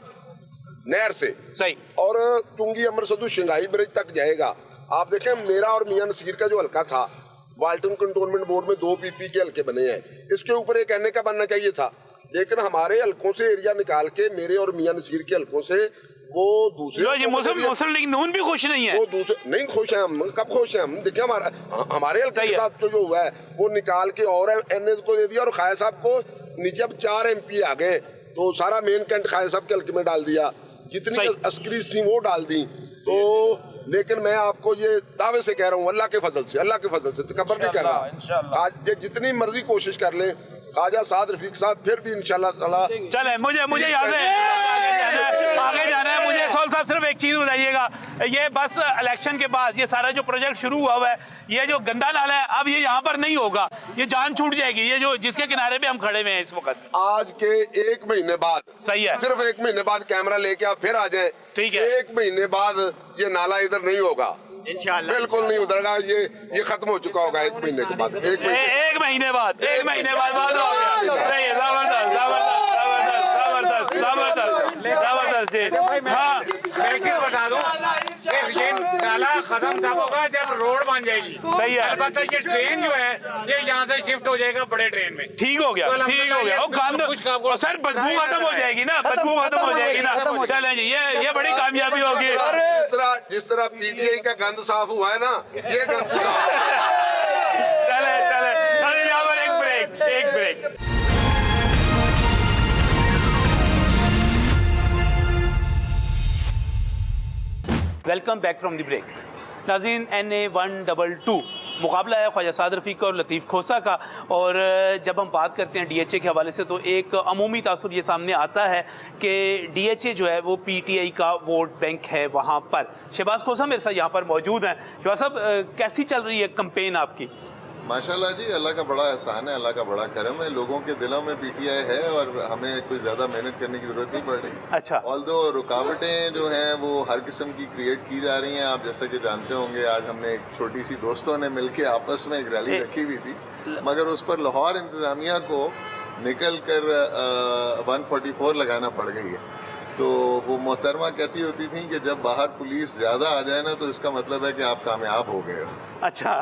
नहर से, सही, और चुंगी अमरसदू शिंगाई ब्रिज तक जाएगा। आप देखें मेरा और मियां नसीर का जो हल्का था, वाल्टन कंटोनमेंट बोर्ड में 2 PP के हल्के बने हैं, इसके ऊपर एक NA का बनना चाहिए था। लेकिन हमारे हल्कों से एरिया निकाल के मेरे और मियां नसीर के हल्कों से वो दूसरे मुस्लिम लीग नून भी खुश नहीं है। वो दूसरे नहीं खुश है। हम कब खुश हैं? हम देखिए हमारे हल्के के साथ जो हुआ है वो निकाल के और NA को दे दिया और ख्वाजा साहब को नीचे अब 4 MP आ गए, तो सारा मेन कैंट ख्वाजा साहब के हल्के में डाल दिया, जितनी अस्करी थी वो डाल दी। तो लेकिन मैं आपको ये दावे से कह रहा हूँ, अल्लाह के फजल से तकबर नहीं कर रहा, आज जितनी मर्जी कोशिश कर ले, ख्वाजा साद रफीक साहब फिर भी इंशाल्लाह ताला। चले मुझे यहाँ से आगे जाना है। मुझे सोल साहब सिर्फ एक चीज़ बताइएगा, ये बस इलेक्शन के बाद ये सारा जो प्रोजेक्ट शुरू हुआ है, ये जो गंदा नाला है अब ये यहाँ पर नहीं होगा, ये जान छूट जाएगी, ये जो जिसके किनारे पे हम खड़े हुए हैं इस वक्त। आज के 1 महीने बाद, सही है, सिर्फ 1 महीने बाद कैमरा लेके आप फिर आ जाए, ठीक है। 1 महीने बाद ये नाला इधर नहीं होगा, बिल्कुल नहीं उतरेगा, ये खत्म हो चुका होगा 1 महीने के बाद। 1 महीने बाद बात हो गया। सही है, जबरदस्त जी। हाँ, मैं एक चीज बता दूं, ये नाला खत्म तब होगा जब रोड बन जाएगी। सही है। अलबत्ता ये ट्रेन जो है ये यहाँ से शिफ्ट हो जाएगा बड़े ट्रेन में। ठीक हो गया। वो सर बदबू खत्म हो जाएगी ना, चलें जी, ये बड़ी कामयाबी होगी। जिस तरह PTI का गंद साफ हुआ है ना, ये गंद साफ। चले यहाँ पर एक break. Welcome back from the break. नाज़रीन, NA122 मुकाबला है ख्वाजा साद रफीक और लतीफ़ खोसा का। और जब हम बात करते हैं DHA के हवाले से तो एक अमूमी तासुर ये सामने आता है कि DHA जो है वो PTI का वोट बैंक है वहाँ पर। शहबाज खोसा मेरे साथ यहाँ पर मौजूद हैं। शहबाज साहब, कैसी चल रही है कैंपेन आपकी? माशाल्लाह जी, अल्लाह का बड़ा एहसान है, अल्लाह का बड़ा करम है। लोगों के दिलों में PTI है और हमें कोई ज़्यादा मेहनत करने की ज़रूरत नहीं पड़ रही। अच्छा। ऑल्दो रुकावटें जो हैं वो हर किस्म की क्रिएट की जा रही हैं। आप जैसा कि जानते होंगे, आज हमने एक छोटी सी दोस्तों ने मिलके आपस में एक रैली रखी हुई थी, मगर उस पर लाहौर इंतज़ामिया को निकल कर 144 लगाना पड़ गई है। तो वो मोहतरमा कहती होती थी कि जब बाहर पुलिस ज़्यादा आ जाए ना तो इसका मतलब है कि आप कामयाब हो गए हो। अच्छा,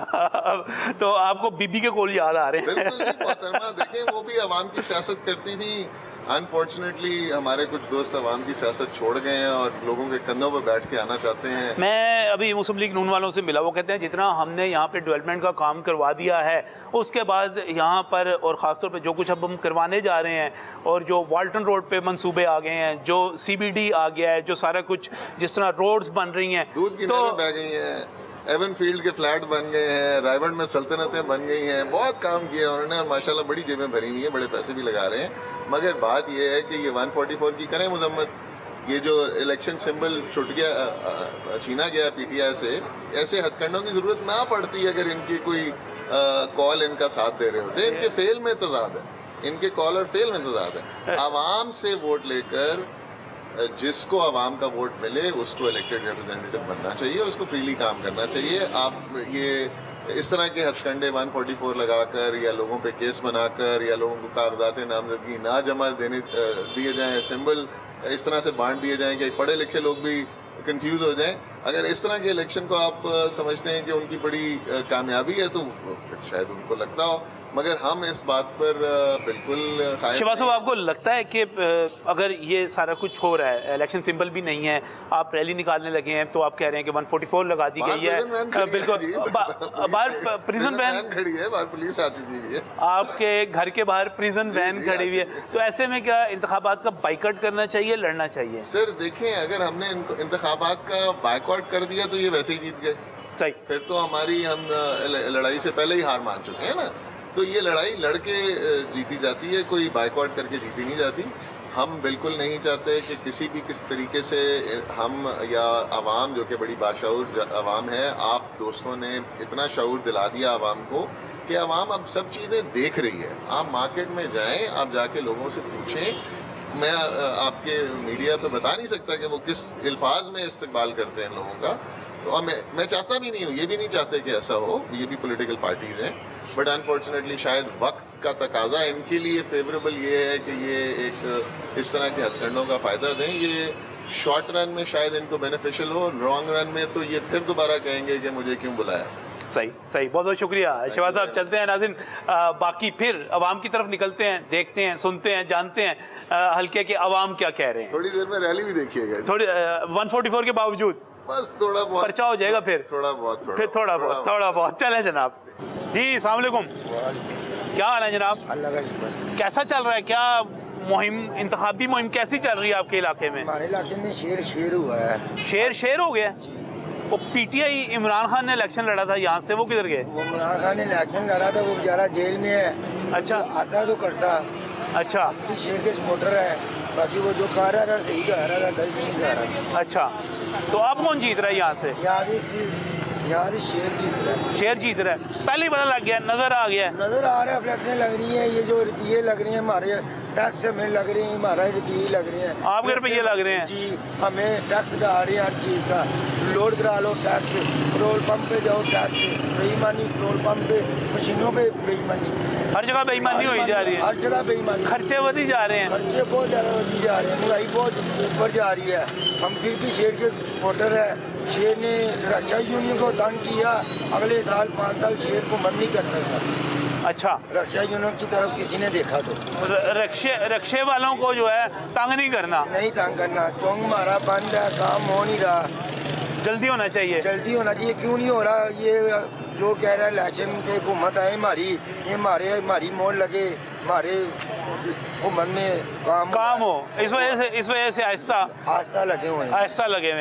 तो आपको बीबी के कॉल याद आ रहे हैं? बिल्कुल जी मोहतरमा, देखें वो भी अवाम की सियासत करती थी, अनफॉर्चुनेटली हमारे कुछ दोस्त अवाम की सियासत छोड़ गए हैं और लोगों के कंधों पर बैठ के आना चाहते हैं। मैं अभी मुस्लिम लीग नून वालों से मिला, वो कहते हैं जितना हमने यहाँ पे डेवलपमेंट का काम करवा दिया है उसके बाद यहाँ पर और ख़ासतौर पे जो कुछ अब हम करवाने जा रहे हैं और जो वाल्टन रोड पे मंसूबे आ गए हैं, जो CBD आ गया है, जो सारा कुछ जिस तरह रोड्स बन रही हैं, दूध की नहरें बह गई हैं, एवन फील्ड के फ्लैट बन गए हैं, रायगढ़ में सल्तनतें बन गई हैं, बहुत काम किए उन्होंने और माशाल्लाह बड़ी जेबें भरी हुई हैं, बड़े पैसे भी लगा रहे हैं। मगर बात यह है कि ये 144 की करें मजम्मत, ये जो इलेक्शन सिंबल छुट गया, छीना गया PTI से, ऐसे हथकंडों की ज़रूरत ना पड़ती अगर इनकी कोई कॉल इनका साथ दे रहे होते। इनके फेल में तजाद है, इनके कॉल और फेल में तजाद है। आवाम से वोट लेकर जिसको आवाम का वोट मिले उसको इलेक्टेड रिप्रेजेंटेटिव बनना चाहिए, उसको फ्रीली काम करना चाहिए। आप ये इस तरह के हथकंडे 144 लगाकर या लोगों पे केस बनाकर या लोगों को कागजात नामजदगी ना जमा दिए जाएं, सिंबल इस तरह से बांट दिए जाएं कि पढ़े लिखे लोग भी कंफ्यूज हो जाएं। अगर इस तरह के इलेक्शन को आप समझते हैं कि उनकी बड़ी कामयाबी है तो शायद उनको लगता हो, मगर हम इस बात पर बिल्कुल शिवा साहब, आपको लगता है कि अगर ये सारा कुछ हो रहा है, इलेक्शन सिंबल भी नहीं है, आप रैली निकालने लगे हैं तो आप कह रहे हैं कि 144 लगा दी गई है, बिल्कुल बाहर प्रिजन वैन खड़ी है, बाहर पुलिस आ चुकी हुई है, आपके घर के बाहर प्रिजन वैन खड़ी हुई है, तो ऐसे में क्या इंतखाबात का बाइकआउट करना चाहिए, लड़ना चाहिए? सर देखें, अगर हमने इनको इंतखाबात का बाइकआउट कर दिया तो ये वैसे ही जीत गए, सही, फिर तो हमारी हम लड़ाई से पहले ही हार मान चुके हैं ना। तो ये लड़ाई लड़के जीती जाती है, कोई बाइकआउट करके जीती नहीं जाती। हम बिल्कुल नहीं चाहते कि किस तरीके से हम या आवाम, जो कि बड़ी बाशऊर आवाम है, आप दोस्तों ने इतना शऊर दिला दिया आवाम को कि आवाम अब सब चीज़ें देख रही है। आप मार्केट में जाएं, आप जाके लोगों से पूछें। मैं आपके मीडिया पे बता नहीं सकता कि वो किस अल्फाज में इस्तकबाल करते हैं लोगों का, तो मैं चाहता भी नहीं हूँ, ये भी नहीं चाहते कि ऐसा हो, ये भी पॉलिटिकल पार्टीज़ हैं, बट अनफॉर्चुनेटली शायद वक्त का तकाजा इनके लिए फेवरेबल ये है कि ये एक इस तरह के हथकंडों का फ़ायदा दें। ये शॉर्ट रन में शायद इनको बेनिफिशियल हो, लॉन्ग रन में तो ये फिर दोबारा कहेंगे कि मुझे क्यों बुलाया। सही, बहुत बहुत शुक्रिया शिवा साहब। चलते हैं नाज़रीन, बाकी फिर आवाम की तरफ निकलते हैं, देखते हैं, सुनते हैं, जानते हैं हल्के के आवाम क्या कह रहे हैं। थोड़ी देर में रैली भी देखिएगा, थोड़ी 144 के बावजूद बस थोड़ा बहुत पर्चा हो जाएगा, फिर थोड़ा बहुत। चलें जनाब जी, अस्सलाम वालेकुम, क्या हाल है जनाब? अल्लाह का शुक्र। कैसा चल रहा है, क्या मुहिम, इंतखाबी मुहिम कैसी चल रही है आपके इलाके में? हमारे इलाके में शेर हुआ है। शेर हो गया। वो PTI इमरान खान ने इलेक्शन लड़ा था यहाँ से, वो किधर गए? वो इमरान खान ने इलेक्शन लड़ा था, वो बेचारा जेल में है। अच्छा, आता तो करता। अच्छा, भी शेर के सपोर्टर है, बाकी वो जो खा रहा था सही खा रहा था, गलत नहीं खा रहा था। अच्छा, तो अब कौन जीत रहा है यहाँ से? यहाँ से शेर जीत रहा है। शेर जीत रहा है, पहले ही पता लग गया, नजर आ गया, नजर आ रहा है। फ्लैक्सें लग रही हैं, ये जो रुपये लग रहे हैं हमारे टैक्स हमें लग रहे हैं, हमारा रुपये लग रहे हैं। आपके रुपये लग रहे हैं जी, हमें टैक्स डाल रहे हैं हर चीज़ का। लोड करा लो टैक्स, पेट्रोल पंप पे जाओ टैक्स, बेईमानी पेट्रोल पंप पे, मशीनों पे बेईमानी, हर जगह बेईमानी हुई जा रही है, हर जगह बेईमानी, खर्चे बढ़ी जा रहे हैं, खर्चे बहुत ज़्यादा बढ़ी जा रहे हैं, महंगाई बहुत ऊपर जा रही है। हम फिर भी शेर के सपोर्टर है। शेर ने रक्षा यूनियन को तंग किया, अगले साल 5 साल शेर को बंद नहीं कर सकता। अच्छा, रक्षा यूनियन की तरफ किसी ने देखा तो रक्षे वालों को जो है तंग नहीं करना, नहीं तंग करना। चौंग मारा बंद है, काम हो नहीं रहा, जल्दी होना चाहिए, जल्दी होना चाहिए। क्यों नहीं हो रहा? ये जो कह रहा है इलेक्शन पे हुकूमत आए हमारी, ये हमारी मोड़ लगे, हमारे हुकूमत में काम हो, इस वजह से आहिस्ता लगे हुए हैं, ऐसा लगे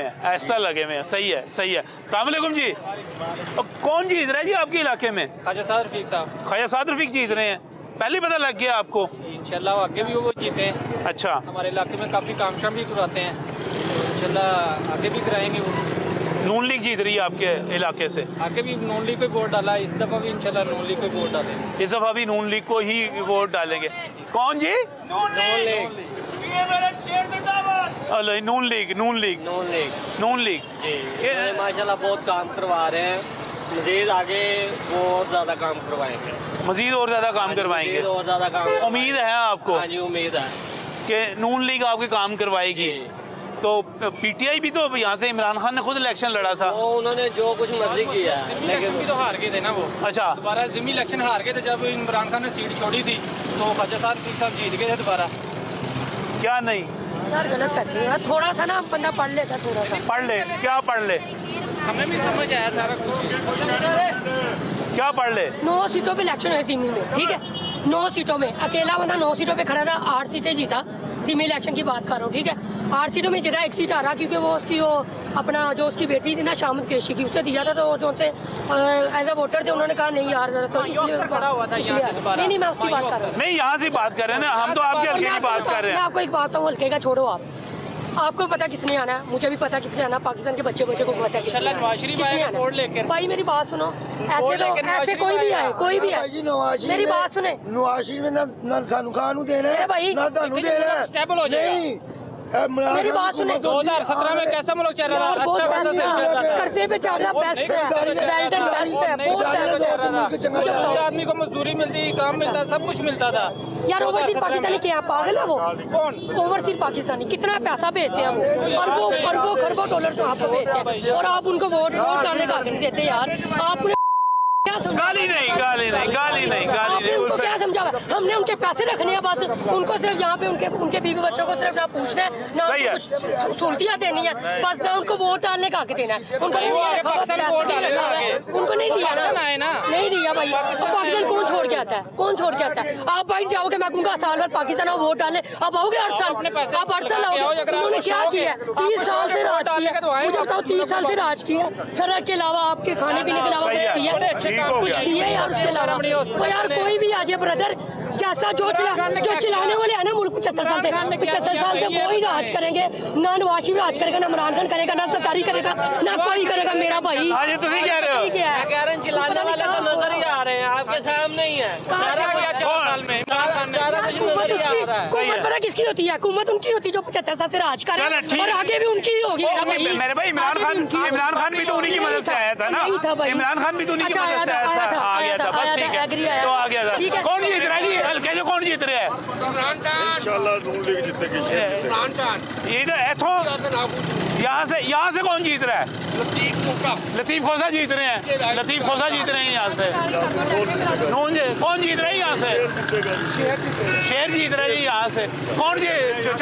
हुए हैं। सही है। अस्सलाम वालेकुम जी, कौन जीत रहा है जी आपके इलाके में? ख्वाजा साद रफीक साहब। ख्वाजा साद रफीक जीत रहे हैं, पहले पता लग गया आपको? इंशाल्लाह आगे भी वो जीते हैं। अच्छा, हमारे इलाके में काफ़ी काम शाम भी करवाते हैं, इंशाल्लाह आगे भी कराएंगे वो। नून लीग जीत रही है आपके इलाके से? आगे भी नून लीग को वोट डाला है, इस दफ़ा भी इंशाल्लाह नून लीग को वोट डालेंगे। इस दफ़ा भी नून लीग को ही वोट डालेंगे। कौन जी? नून लीग। नून लीग ये माशाल्लाह बहुत काम करवा रहे हैं, मज़ीद आगे वो और ज़्यादा काम करवाएंगे, मज़ीद और ज़्यादा काम करवाएंगे, और ज़्यादा काम। उम्मीद है आपको? हाँ जी, उम्मीद है कि नून लीग आपके काम करवाएगी। तो PTI भी तो यहाँ से इमरान खान ने खुद इलेक्शन लड़ा था, वो उन्होंने जो कुछ मर्जी किया है, लेकिन तो हार गए थे ना वो। अच्छा, दोबारा ज़िमनी इलेक्शन हार गए थे, जब इमरान खान ने सीट छोड़ी थी तो ख्वाजा साद रफीक साहब जीत गए थे दोबारा। क्या नहीं? यार गलत करते हैं, थोड़ा सा ना बंदा पढ़ लेता, थोड़ा सा पढ़ ले, क्या पढ़ ले? हमें भी समझ आया सारा कुछ। क्या पढ़ ले? 9 सीटों पे इलेक्शन है सिमी में, ठीक है? 9 सीटों में अकेला बंदा 9 सीटों पे खड़ा था, 8 सीटें जीता। सिमी इलेक्शन की बात कर रहा हूँ, ठीक है? 8 सीटों में जीता, 1 सीट आ रहा क्योंकि वो उसकी वो अपना जो उसकी बेटी थी ना शामत कृषि की, उसे दिया था, तो जो उनसे एज ए वोटर थे उन्होंने कहा नहीं यार, तो इसलिए नहीं मैं उसकी बात कर रहा हूँ। नहीं, यहाँ से बात कर रहे हैं ना हम, तो आपके हल्के की बात कर रहे हैं। मैं आपको एक बात बताऊँ, हल्के का छोड़ो आपको पता किसने आना है, मुझे भी पता किसने आना, पाकिस्तान के बच्चे को पता किसने आना। भाई मेरी बात सुनो, ऐसे कोई भी आए, कोई भी आए, मेरी बात सुने। नवाज शरीफ ने ना सानू खान देना है, भाई ना तानू देना है। नहीं मेरी बात सुने, 2017 में कैसा मुल्क चल रहा था? अच्छा पैसा चल रहा था, कर्जे पे चल रहा, बेस्ट है, बेस्ट है, बहुत पैसा चल रहा था। आदमी को मजदूरी मिलती, काम मिलता, सब कुछ मिलता था। यार ओवरसीज पाकिस्तानी क्या पागल है वो? कौन ओवरसीज पाकिस्तानी? कितना पैसा भेजते हैं वो? अरबों खरबों डॉलर तो आपको भेजते हैं और आप उनको वोट डालने का नहीं देते यार। आप गाली नहीं क्या समझा? हमने उनके पैसे रखने हैं बस, उनको सिर्फ यहाँ पे उनके बीवी बच्चों को सिर्फ ना पूछना है ना कुछ सुल्तियाँ देनी है, बस ना उनको वोट डालने का देना है। उनको उनको नहीं दिया ना, नहीं दिया भाई। पाकिस्तान कौन छोड़ के आता है? कौन छोड़ के आता है? आप भाई जाओगे, मैं कहूँगा साल भर पाकिस्तान आप वोट डालने, अब आओगे हर साल, आप हर साल आओगे। उन्होंने क्या किया? 30 साल से राज किया, मुझे बताओ 30 साल से राज किया, सड़क के अलावा आपके खाने पीने के अलावा कुछ किया यार? उसके अलावा वो यार कोई भी आ जाए ब्रदर, जैसा जो चलाने वाले हैं ना मुल्क 75 साल से वो ही राज करेंगे। ना नवाज शरीफ राज करेगा, ना इमरान खान करेगा, ना सरकारी करेगा, ना कोई करेगा मेरा भाई। तुम कह रहे हो चिल्लाने वाले तो नजर ही आ रहे हैं, आपके सामने ही है सारा कुछ। पता किसकी होती है? हुकूमत उनकी होती है जो 75 साल से राज करे, और आगे भी उनकी ही होगी मेरे भाई। इमरान खान भी तो उन्हीं की मदद से आया था ना, इमरान खान भी तो उन्हीं की मदद से आया था, आ गया था, बस ठीक है, तो आ गया था। कौन जीत रहा है जी हल्के? जो कौन जीत रहा है? यहाँ से कौन जीत रहा है? लतीफ खोसा जीत रहे हैं, लतीफ खोसा जीत रहे हैं यहाँ से। कौन जीत रहा है यहाँ से? शेर जीत रहे हैं यहाँ से। कौन जी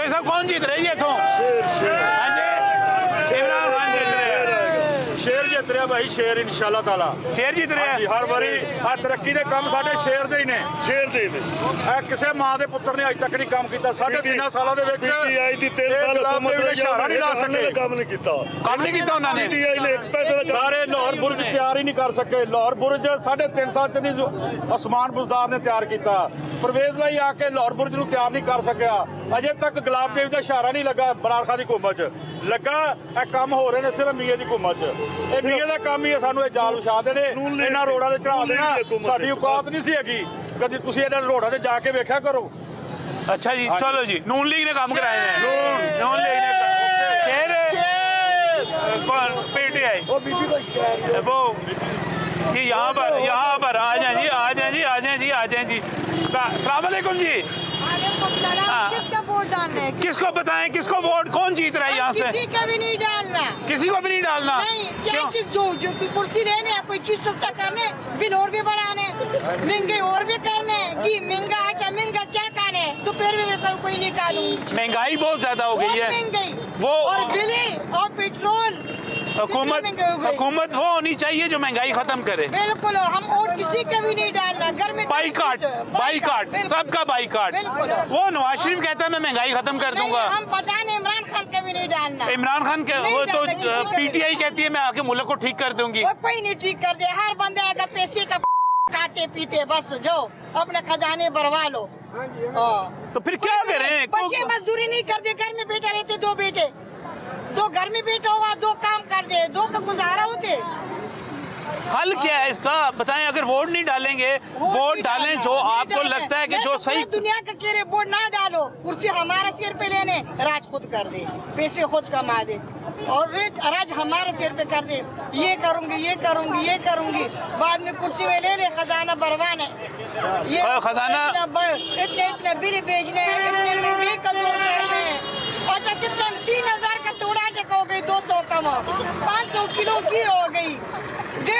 साहब कौन जीत रहे हैं? हाँ जी, इमरान खान जीत रहे हैं। शेर जित रहा भाई, शेर इंशाल्लाह ताला शेर जीत रहे हैं। हर बारी आ तरक्की दे काम साडे शेर दे ही ने, शेर दे ने। आ किसे मां दे पुत्र ने अज तक नहीं काम कीता। साडे 3 साਲਾਂ ਦੇ ਵਿੱਚ आई दी 3 साल हुकूमत ने इशारा नहीं ला सके, काम नहीं कीता उन्होंने। पीटीआई ने एक पैसे दा सारे लाहौर बुर्ज तैयार ही नहीं कर सके। लाहौर बुर्ज 3.5 साल ते उस्मान बुज़दार ने तैयार किया, परवेज लाई आके लाहौर बुर्ज ਨੂੰ तैयार नहीं कर सकिया। अजे तक गुलाब देव ਦਾ इशारा नहीं लगा इमरान खान ਦੀ हुकूमत च लगा। ਇਹ ਕੰਮ हो रहे ने सिर्फ ਮੀਆਂ ਦੀ हुकूमत च। ਇਹ ਮੀਆਂ ਦਾ ਕੰਮ ਹੀ ਹੈ ਸਾਨੂੰ ਇਹ ਜਾਲ ਵਿਛਾ ਦੇਣੇ, ਇਹਨਾਂ ਰੋਡਾਂ ਤੇ ਚੜਾ ਦੇਣਾ। ਸਾਡੀ ਔਕਾਤ ਨਹੀਂ ਸੀ ਹੈਗੀ, ਕਦੀ ਤੁਸੀਂ ਇਹਨਾਂ ਰੋਡਾਂ ਤੇ ਜਾ ਕੇ ਵੇਖਿਆ ਕਰੋ। अच्छा जी, चलो जी, नून लीग ने काम कराए हैं। नून लीग ने कौन? पीटीआई वो कि यहाँ पर आ जाए जी, आ जाए जी, आ जाए जी, आ जाए जी। अस्सलाम वालेकुम जी। किसका वोट डालना है? किसको बताएं किसको वोट? कौन जीत रहा है यहाँ से? किसी का भी नहीं डालना, किसी को भी नहीं डालना। नहीं, क्या चीज जो कुर्सी लेने, कोई चीज सस्ता करने, बिल और भी बढ़ाने, महंगे और भी करने, कि महंगा आटा महंगा क्या खाने, तो फिर भी मैं कोई नहीं कानून। महंगाई बहुत ज्यादा हो गई है, महंगाई वो और बिलें और पेट्रोल। हुकूमत वो होनी चाहिए जो महंगाई खत्म करे। बिल्कुल, हम वोट किसी का भी नहीं डालना। घर में बाईकाट, सबका बाईकाट। वो नवाज शरीफ कहता है मैं महंगाई खत्म कर दूंगा। हम पता नहीं, इमरान खान का भी नहीं डालना। इमरान खान के वो तो पीटीआई कहती है मैं आके मुल्क को ठीक कर दूंगी। कोई नहीं ठीक कर दे, हर बंदे आएगा पैसे का खाते पीते, बस जो अपने खजाने भरवा लो। तो फिर क्या करें? बच्चे मजदूरी नहीं कर दे, घर में बेटा रहते 2 बेटे, 2 घर में बेटा हुआ, 2 काम कर दे, 2 का गुजारा होते। हल क्या है इसका बताएं? अगर वोट नहीं डालेंगे, वोट डालें जो आपको लगता है कि जो सही। दुनिया का कह रहे वोट ना डालो, कुर्सी हमारे सिर पे लेने, राज खुद कर दे, पैसे खुद कमा दे, और राज हमारे सिर पे कर दे। ये करूंगी, ये करूंगी, ये करूंगी, बाद में कुर्सी में ले खजाना भरवाने, ये खजाना इतने बिल भेजने, इतने कदूर करने। और कितना 3000 का तोड़ा टेका हो गई, 200 कम, 500 किलो की हो गई,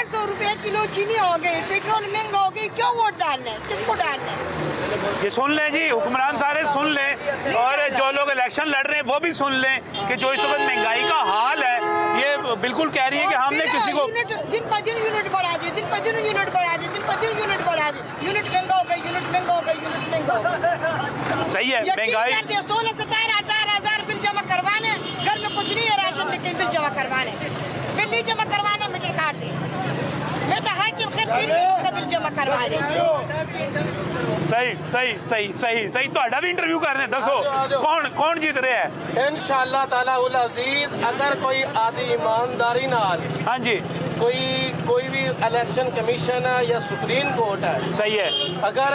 150 रुपए किलो चीनी हो गई, पेट्रोल महंगा हो गई, क्यों वोट डालने, किसको डालने? ये सुन लें जी, हुक्मरान सारे सुन लें, और जो लोग इलेक्शन लड़ रहे हैं वो भी सुन लें कि जो इस वक्त महंगाई का हाल है, ये बिल्कुल कह रही है कि हमने किसी को दिन पर दिन यूनिट बढ़ा दी, दिन पर दिन यूनिट बढ़ा दी, दिन पर दिन यूनिट बढ़ा दी, यूनिट महंगा हो गई, यूनिट महंगा हो गई, यूनिट महंगा हो गई। सही है, महंगाई 16, 17, 18,000 बिल जमा करवाने, घर में कुछ नहीं है राशन, लेकिन बिल जमा करवाने, बिल नहीं जमा करवाने मीटर काट दे। मैं तो हर टिप का बिल जमा करवा देती। सही सही सही सही सही ਤੁਹਾਡਾ भी इंटरव्यू कर रहे हैं, दसो कौन जीत रहा है? इंशाअल्लाह ताला उल अजीज, अगर कोई आदि ईमानदारी नाल, हाँ जी, कोई भी इलेक्शन कमीशन है या सुप्रीम कोर्ट है, सही है, अगर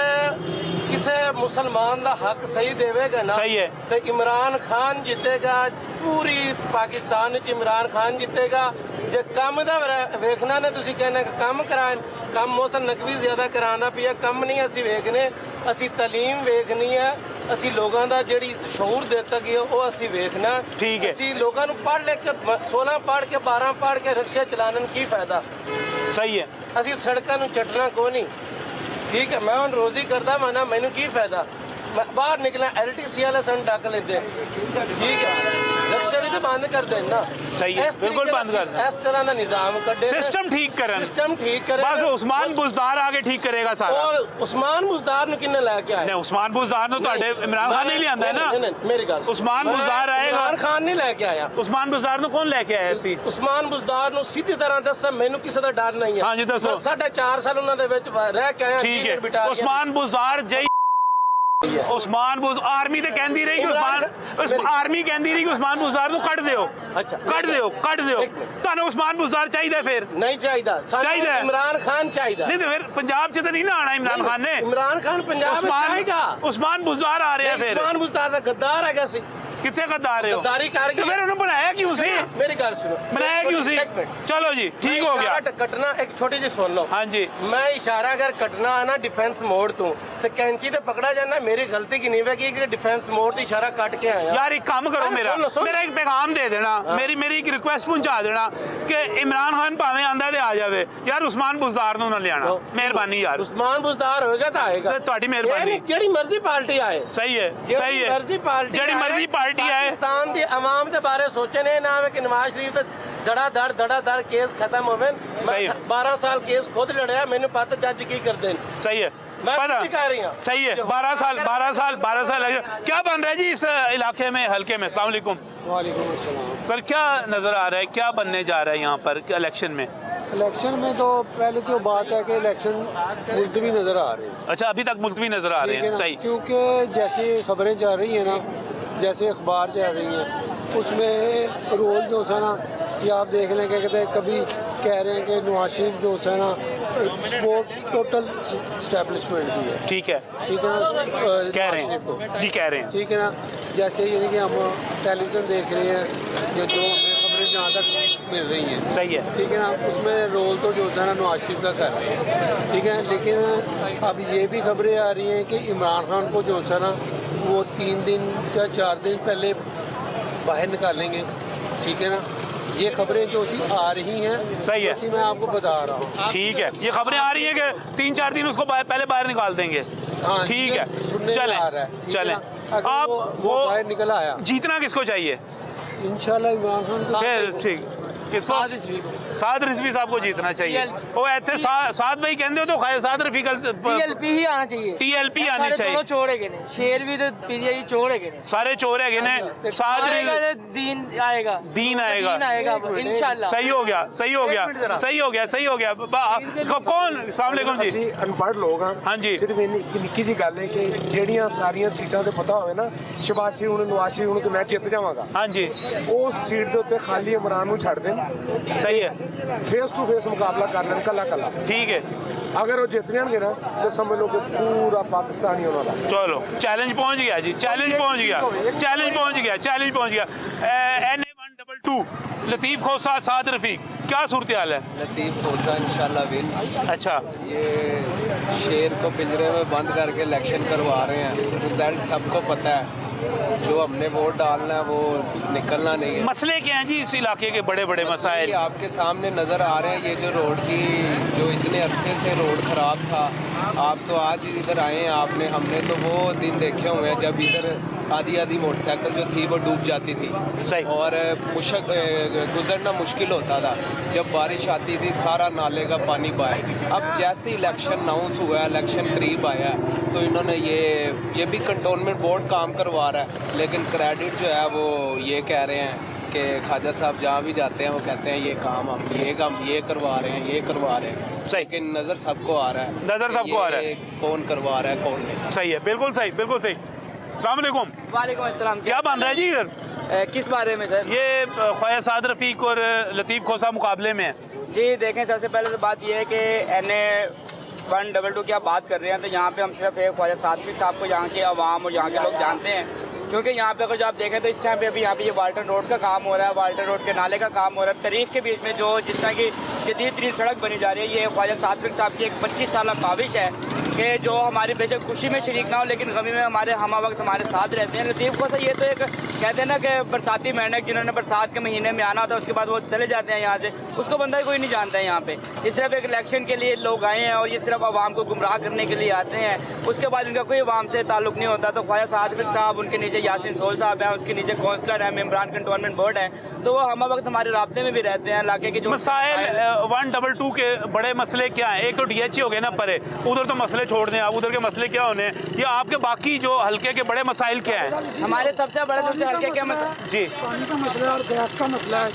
किसी मुसलमान का हक सही देवेगा ना, सही है, तो इमरान खान जीतेगा, पूरी पाकिस्तान च इमरान खान जीतेगा। जे कम दा वेखना ने, तुसी कहने कम कराए, कम मौसम नकवी ज्यादा कराना पिया, कम नहीं असी वेखने, असी तालीम वेखनी है, असी लोगों का जेड़ी शऊर देता गया वो असी वेखना। ठीक है, असी लोगों को पढ़ लिख के 16 पढ़ के 12 पढ़ के रिक्शा चलाने की फायदा? सही है, असी सड़कों को चटना को नहीं, ठीक है, मैं हम रोजी करता माना, मैनू की फायदा? बाहर निकला LTC वाले सन डक लेते, ठीक है, रिक्शा भी तो बंद कर देना। सही है, बिल्कुल बंद कर, इस तरह का निजाम कटे, सिस्टम ठीक करें, सिस्टम ठीक करें, बस उस्मान बुज़दार आगे ठीक करेगा सारा। और उस्मान बुज़दार ने किन्ने लेके आए? नहीं, उस्मान बुज़दार ने तो इमरान खान नहीं लियांदा है ना, मेरी गल, उस्मान बुज़दार आएगा, इमरान खान नहीं लेके आया। उस्मान बुज़दार ने कौन लेके आया सी? उस्मान बुज़दार ने सीधी तरह दसा, मैनू किसी का डर नहीं है। हाँ जी, दसो। 4.5 साल उन्होंने विच रह के आया, ठीक है, उस्मान बुज़दार जय उस्मान आर्मी तो कहती रही कि आर्मी कहती रही कि उस्मान बुज़दार कट दियो, अच्छा कट दियो तुहानू उस्मान बुज़दार चाहिए? फिर नहीं चाहिए, इमरान खान चाहिए। नहीं तो फिर पंजाब से तो नहीं ना आना इमरान खान ने? इमरान खान पंजाब में आएगा, उस्मान बुज़दार आ रहे हैं। फिर उस्मान बुज़दार गद्दार है, कैसे कितने गद्दार है? गद्दारी करके फिर उन्होंने बनाया क्यों सी? मेरी गल सुनो, बनाया क्यों सी? चलो जी, ठीक हो गया। कटना एक छोटी जी सुन लो। हाँ जी, मैं इशारा अगर कटना है ना डिफेंस मोड तू, तो कैंची ते पकड़ा जाना, मेरी गलती की नहीं है कि डिफेंस मोड तो इशारा कट के आया। यार एक काम करो, मेरा एक पैगाम दे देना, मेरी एक रिक्वेस्ट पहुंचा देना कि इमरान खान भावे आंदा ते आ जावे यार, उस्मान बुज़दार नूं ना लियाना, मेहरबानी यार। उस्मान बुज़दार होएगा तो आएगा, ਤੁਹਾਡੀ मेहरबानी, जेड़ी मर्जी पार्टी आए। सही है, सही है, मर्जी पार्टी, जेड़ी मर्जी पार्टी आए, पाकिस्तान दी अवाम दे बारे सोचने ना है कि नवाज शरीफ ते धड़ा केस खत्म होवे। 12 साल केस खुद लड़या, मैंने पता जज की कर देन। सही है, पता सही है, 12 साल क्या बन रहा है जी इस इलाके में, हल्के में? अस्सलाम वालेकुम। वालेकुम अस्सलाम। सर क्या नजर आ रहा है, क्या बनने जा रहा है यहाँ पर इलेक्शन में? इलेक्शन में तो पहले तो बात है कि इलेक्शन मुलतवी नजर आ रहे हैं। अच्छा, अभी तक मुलतवी नजर आ रहे हैं, सही, क्योंकि जैसे खबरें चल रही हैं ना, जैसे अखबार चल रही हैं, उसमें रोल जो है ना, कि आप देख लें, क्या कहते हैं, कभी कह रहे हैं कि नवाज शरीफ जो है ना स्पोर्ट टोटल स्टैब्लिशमेंट की है, ठीक है ना, कह रहे हैं जी, कह रहे हैं, ठीक है ना। जैसे यानी कि हम टेलीविज़न देख रहे हैं, जो हमें खबरें जहाँ तक मिल रही हैं, सही है, ठीक है ना, उसमें रोल तो जो है ना नवाज शरीफ का कर रहे हैं, ठीक है। लेकिन अब ये भी खबरें आ रही हैं कि इमरान खान को जो है ना वो 3 दिन या 4 दिन पहले बाहर निकालेंगे, ठीक है ना। ये खबरें जो सी आ रही हैं, सही है, मैं आपको बता रहा हूँ, ठीक है, ये खबरें आ रही हैं कि 3-4 दिन उसको पहले बाहर निकाल देंगे, हाँ, ठीक है, चलें। आप वो बाहर निकल आया, जीतना किसको चाहिए? इंशाल्लाह इमरान खान। फिर ठीक, किसको? साद रिजवी साहब को जीतना चाहिए। वो ऐसे साद भाई कहते हो तो साद रफीकल TLP ही आना चाहिए, TLP आनी चाहिए। चोर है ने शेर भी तो PDI चोर है ने, सारे चोर है ने, साद दीन आएगा इंशाल्लाह। सही हो गया, सही हो गया। कौन? अस्सलाम वालेकुम जी। अनपढ़ लोग हैं, हाँ जी, सिर्फ निक्की जी गल है कि ਜਿਹੜੀਆਂ ਸਾਰੀਆਂ ਸੀਟਾਂ ਤੇ ਪਤਾ ਹੋਵੇ ਨਾ, ਸ਼ਬਾਜ਼ ਸ਼ਰੀਫ ਨੂੰ, ਨਵਾਜ਼ ਸ਼ਰੀਫ ਨੂੰ ਕਿ ਮੈਂ ਜਿੱਤ ਜਾਵਾਂਗਾ, हाँ जी, ਉਸ ਸੀਟ ਦੇ ਉੱਤੇ ਖਾਲੀ ਇਮਰਾਨ ਨੂੰ ਛੱਡ ਦੇਣ, सही है, फेस टू फेस मुकाबला कर लें कला, ठीक है। अगर वो जित जाएंगे ना तो समझ लो कि पूरा पाकिस्तान ही होना था। चलो, चैलेंज पहुंच गया जी, चैलेंज पहुंच गया। NA122 लतीफ खोसा, साद रफीक, क्या सूरत हाल है? लतीफ खोसा इंशाल्लाह विन। अच्छा, ये शेर को पिंजरे में बंद करके इलेक्शन करवा रहे हैं, रिजल्ट सबको पता है, जो हमने वोट डालना है वो निकलना नहीं है। मसले क्या हैं जी इस इलाके के बड़े बड़े मसाइल? आपके सामने नज़र आ रहे हैं, ये जो रोड की जो इतने अरसे से रोड ख़राब था, आप तो आज इधर आए हैं, हमने तो वो दिन देखे हुए हैं जब इधर आधी मोटरसाइकिल जो थी वो डूब जाती थी और गुजरना मुश्किल होता था। जब बारिश आती थी सारा नाले का पानी बहा। अब जैसे इलेक्शन अनाउंस हुआ है, इलेक्शन करीब आया है, तो इन्होंने ये भी कंटोनमेंट बोर्ड काम करवा रहा है, लेकिन क्रेडिट जो है वो ये कह रहे हैं कि ख्वाजा साहब जहाँ भी जाते हैं वो कहते हैं ये काम ये करवा रहे हैं, ये करवा रहे हैं। लेकिन नज़र सबको आ रहा है, नज़र सबको आ रहा है कौन करवा रहा है कौन नहीं। सही है, बिल्कुल सही, बिल्कुल सही। अस्सलाम वालेकुम। वालेकुम अस्सलाम। क्या बन रहा है जी इधर? किस बारे में सर? ये ख्वाजा साद रफ़ीक और लतीफ़ खोसा मुकाबले में है जी। देखें, सबसे पहले तो बात यह है कि NA 122 की आप बात कर रहे हैं, तो यहाँ पे हम सिर्फ एक ख्वाजा साद रफ़ीक साहब को यहाँ के अवाम और यहाँ के लोग जानते हैं, क्योंकि यहाँ पे अगर जो आप देखें तो इस टाइम पे अभी यहाँ पे ये वाल्टन रोड का काम हो रहा है, वाल्टन रोड के नाले का काम हो रहा है। तारीख के बीच में जो जिस तरह की जदीद तरीन सड़क बनी जा रही है, ये ख्वाजा साद रफ़ीक साहब की एक 25 साल काविश है कि जो हमारी बेशक खुशी में शरीक ना हो लेकिन गमी में हमारे हम वक्त हमारे साथ रहते हैं। लतीफ़ खोसा ये तो एक कहते हैं ना कि बरसाती मेंढक जिन्होंने बरसात के महीने में आना होता है, उसके बाद वो चले जाते हैं यहाँ से, उसको बंदा ही कोई नहीं जानता है यहाँ पे। ये सिर्फ एक इलेक्शन के लिए लोग आए हैं और ये सिर्फ आवाम को गुमराह करने के लिए आते हैं, उसके बाद इनका कोई आवाम से ताल्लुक नहीं होता। तो ख्वाजा साद रफ़ीक साहब, उनके नीचे यासिन सोल साहब हैं, उसके नीचे काउंसलर हैं, मेम्बरान कंटोनमेंट बोर्ड हैं, तो वो हम वक्त हमारे राब्ते में भी रहते हैं। इलाके के जो मसाइल 122 के बड़े मसले क्या हैं? एक तो DHE हो गए ना परे, उधर तो मसले छोड़ दें आप, उधर के मसले क्या होने हैं, या आपके बाकी जो हल्के के बड़े मसाइल क्या हैं? हमारे सबसे बड़े सबसे हल्के क्या मसला जी? पानी का मसला है और गैस का मसला है।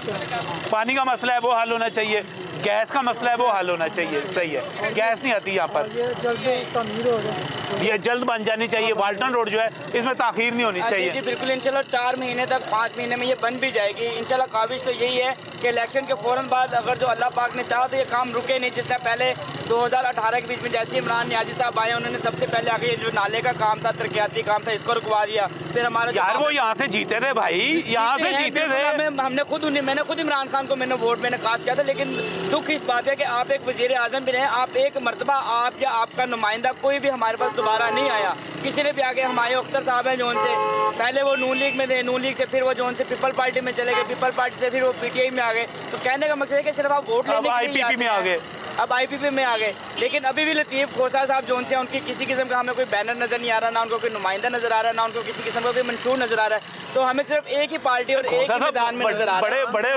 पानी का मसला है वो हल होना चाहिए, गैस का मसला है वो हल होना चाहिए। सही है, गैस नहीं आती यहाँ पर, ये जल्द तमीर हो जाए, ये जल्द बन जानी चाहिए। वाल्टन रोड जो है इसमें ताखीर नहीं होनी चाहिए। जी बिल्कुल, इंशाल्लाह 4 महीने तक 5 महीने में ये बन भी जाएगी इंशाल्लाह। काबिश तो यही है कि इलेक्शन के फ़ौरन बाद अगर जो अल्लाह पाक ने चाहा तो ये काम रुके नहीं। जिससे पहले 2018 के बीच में जैसे इमरान नियाज़ी साहब आए, उन्होंने सबसे पहले आगे ये जो नाले का काम था, तरक्याती काम था, इसको रुकवा दिया। फिर हमारा यार वो यहाँ से जीते थे भाई, यहाँ से जीते थे। मैंने खुद इमरान खान को वोट कास्ट किया था, लेकिन दुख इस बात है कि आप एक वज़ीर आज़म भी रहे, आप एक मरतबा आप या आपका नुमाइंदा कोई भी हमारे पास दोबारा नहीं आया। किसी ने भी आगे हमारे अख्तर साहब हैं जो उनसे पहले वो नून लीग में थे, नून लीग से फिर वो जो उनसे पीपल पार्टी में चले गए, पीपल पार्टी से फिर वो PTI में आ गए। तो कहने का मकसद है कि सिर्फ आप वोट लेने के लिए IPP में आ गए, अब IPP में आ गए। लेकिन अभी भी लतीफ़ खोसा साहब जो उनसे उनकी किसी किस्म का हमें कोई बैनर नज़र नहीं आ रहा, ना उनको कोई नुमाइंदा नज़र आ रहा है, ना उनको किसी किस्म का कोई मंशूर नज़र आ रहा है। तो हमें सिर्फ एक ही पार्टी और एक ही मैदान में नज़र आ रहा है। बड़े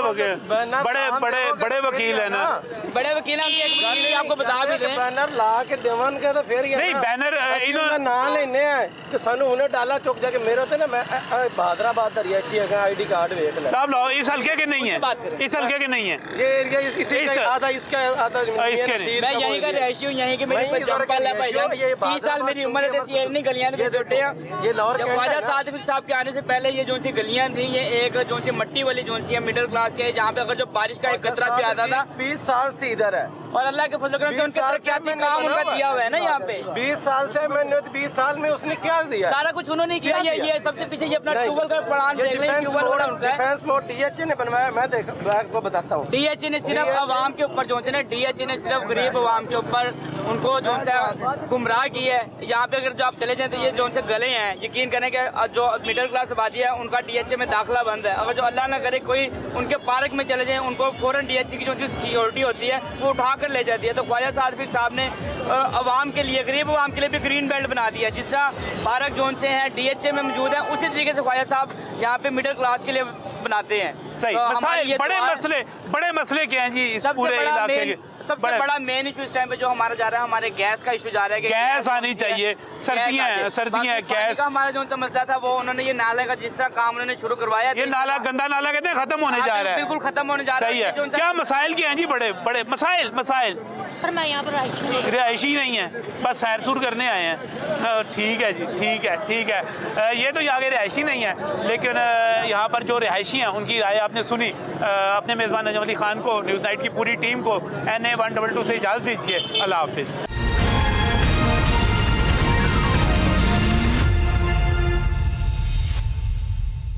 वकील है ना, बड़े वकील हैं, आपको बता भी दें बैनर ला के देवन के तो फिर नहीं बैनर इन्होंने ना लेने हैं कि सानू उन्हें डाला चुक जाके मेरे होते ना मैं बहादराबाद दरियाशी है ID कार्ड देख ले। आप लाओ, इस हल्के के नहीं है, इस हल्के के नहीं है, ये एरिया इसका आधा इसका आधा इसके नहीं। मैं यहीं का रहायशी हूँ, यहीं के मेरी जंपल है भाईजान, 30 साल मेरी उम्र है, ये नहीं गलियां भी छोटे हैं। ये लाहौर जब ख्वाजा साद रफ़ीक साहब के आने से पहले ये जो सी गलियां थी, ये एक जो सी मट्टी वाली जो सी है मिडिल क्लास के, जहाँ पे अगर जो बारिश का एक कतरा भी आता था। 20 साल से इधर है और अल्लाह के फजल करम से उनके तरक्याती काम उनका दिया हुआ है ना यहाँ पे। 20 साल से मैंने 20 साल में उसने क्या दिया? सारा कुछ उन्होंने किया। ये सबसे पीछे ये अपना ट्यूबवेल का प्लान देख लें, ट्यूबवेल बड़ा उनका है। डिफेंस मोड DHA ने बनवाया, मैं आपको बताता हूँ। DHA ने सिर्फ आवाम के ऊपर जो है DHA ने सिर्फ गरीब आवाम के ऊपर उनको जो सा गुमराह की है। यहाँ पे अगर जो आप चले जाएं तो ये जो से गले हैं, यकीन करें कि जो मिडिल क्लास आबादी है उनका DHA में दाखिला बंद है। अगर जो अल्लाह ना करे कोई उनके पार्क में चले जाएं, उनको फौरन DHA की जो सिक्योरिटी होती है वो उठा कर ले जाती है। तो ख्वाजा साद रफ़ीक साहब ने आवाम के लिए, गरीब आवाम के लिए भी ग्रीन बेल्ट बना दिया। जिस तरह पार्क जोन से हैं DHA में मौजूद है, उसी तरीके से ख्वाजा साहब यहाँ पे मिडिल क्लास के लिए बनाते हैं। सही मसाइल, बड़े मसले क्या हैं जी इस पूरे इलाके के? सबसे बड़ा मेन इशू इस टाइम पे जो हमारा जा रहा है, हमारे गैस का इशू जा रहा है। गैस आनी चाहिए, सर्दियां गैस का हमारा जो मसला था वो उन्होंने ये नाले का जिस तरह काम उन्होंने शुरू करवाया, ये नाला गंदा नाला कहते हैं खत्म होने जा रहा है, बिल्कुल खत्म होने जा रहा है। सही है। क्या मसाइल क्या हैं जी? बड़े मसाइल सर मैं यहाँ पर रिहायशी नहीं है, बस सैर सुर करने आए हैं। ठीक है जी, ठीक है। ये तो यहाँ के रिहायशी नहीं है, लेकिन यहाँ पर जो रिहायशी हैं उनकी राय आपने सुनी। अपने मेज़बान नजम अली खान को, न्यूज़ नाइट की पूरी टीम को NA 122 से इजाज़त दीजिए। अल्लाह हाफिज़।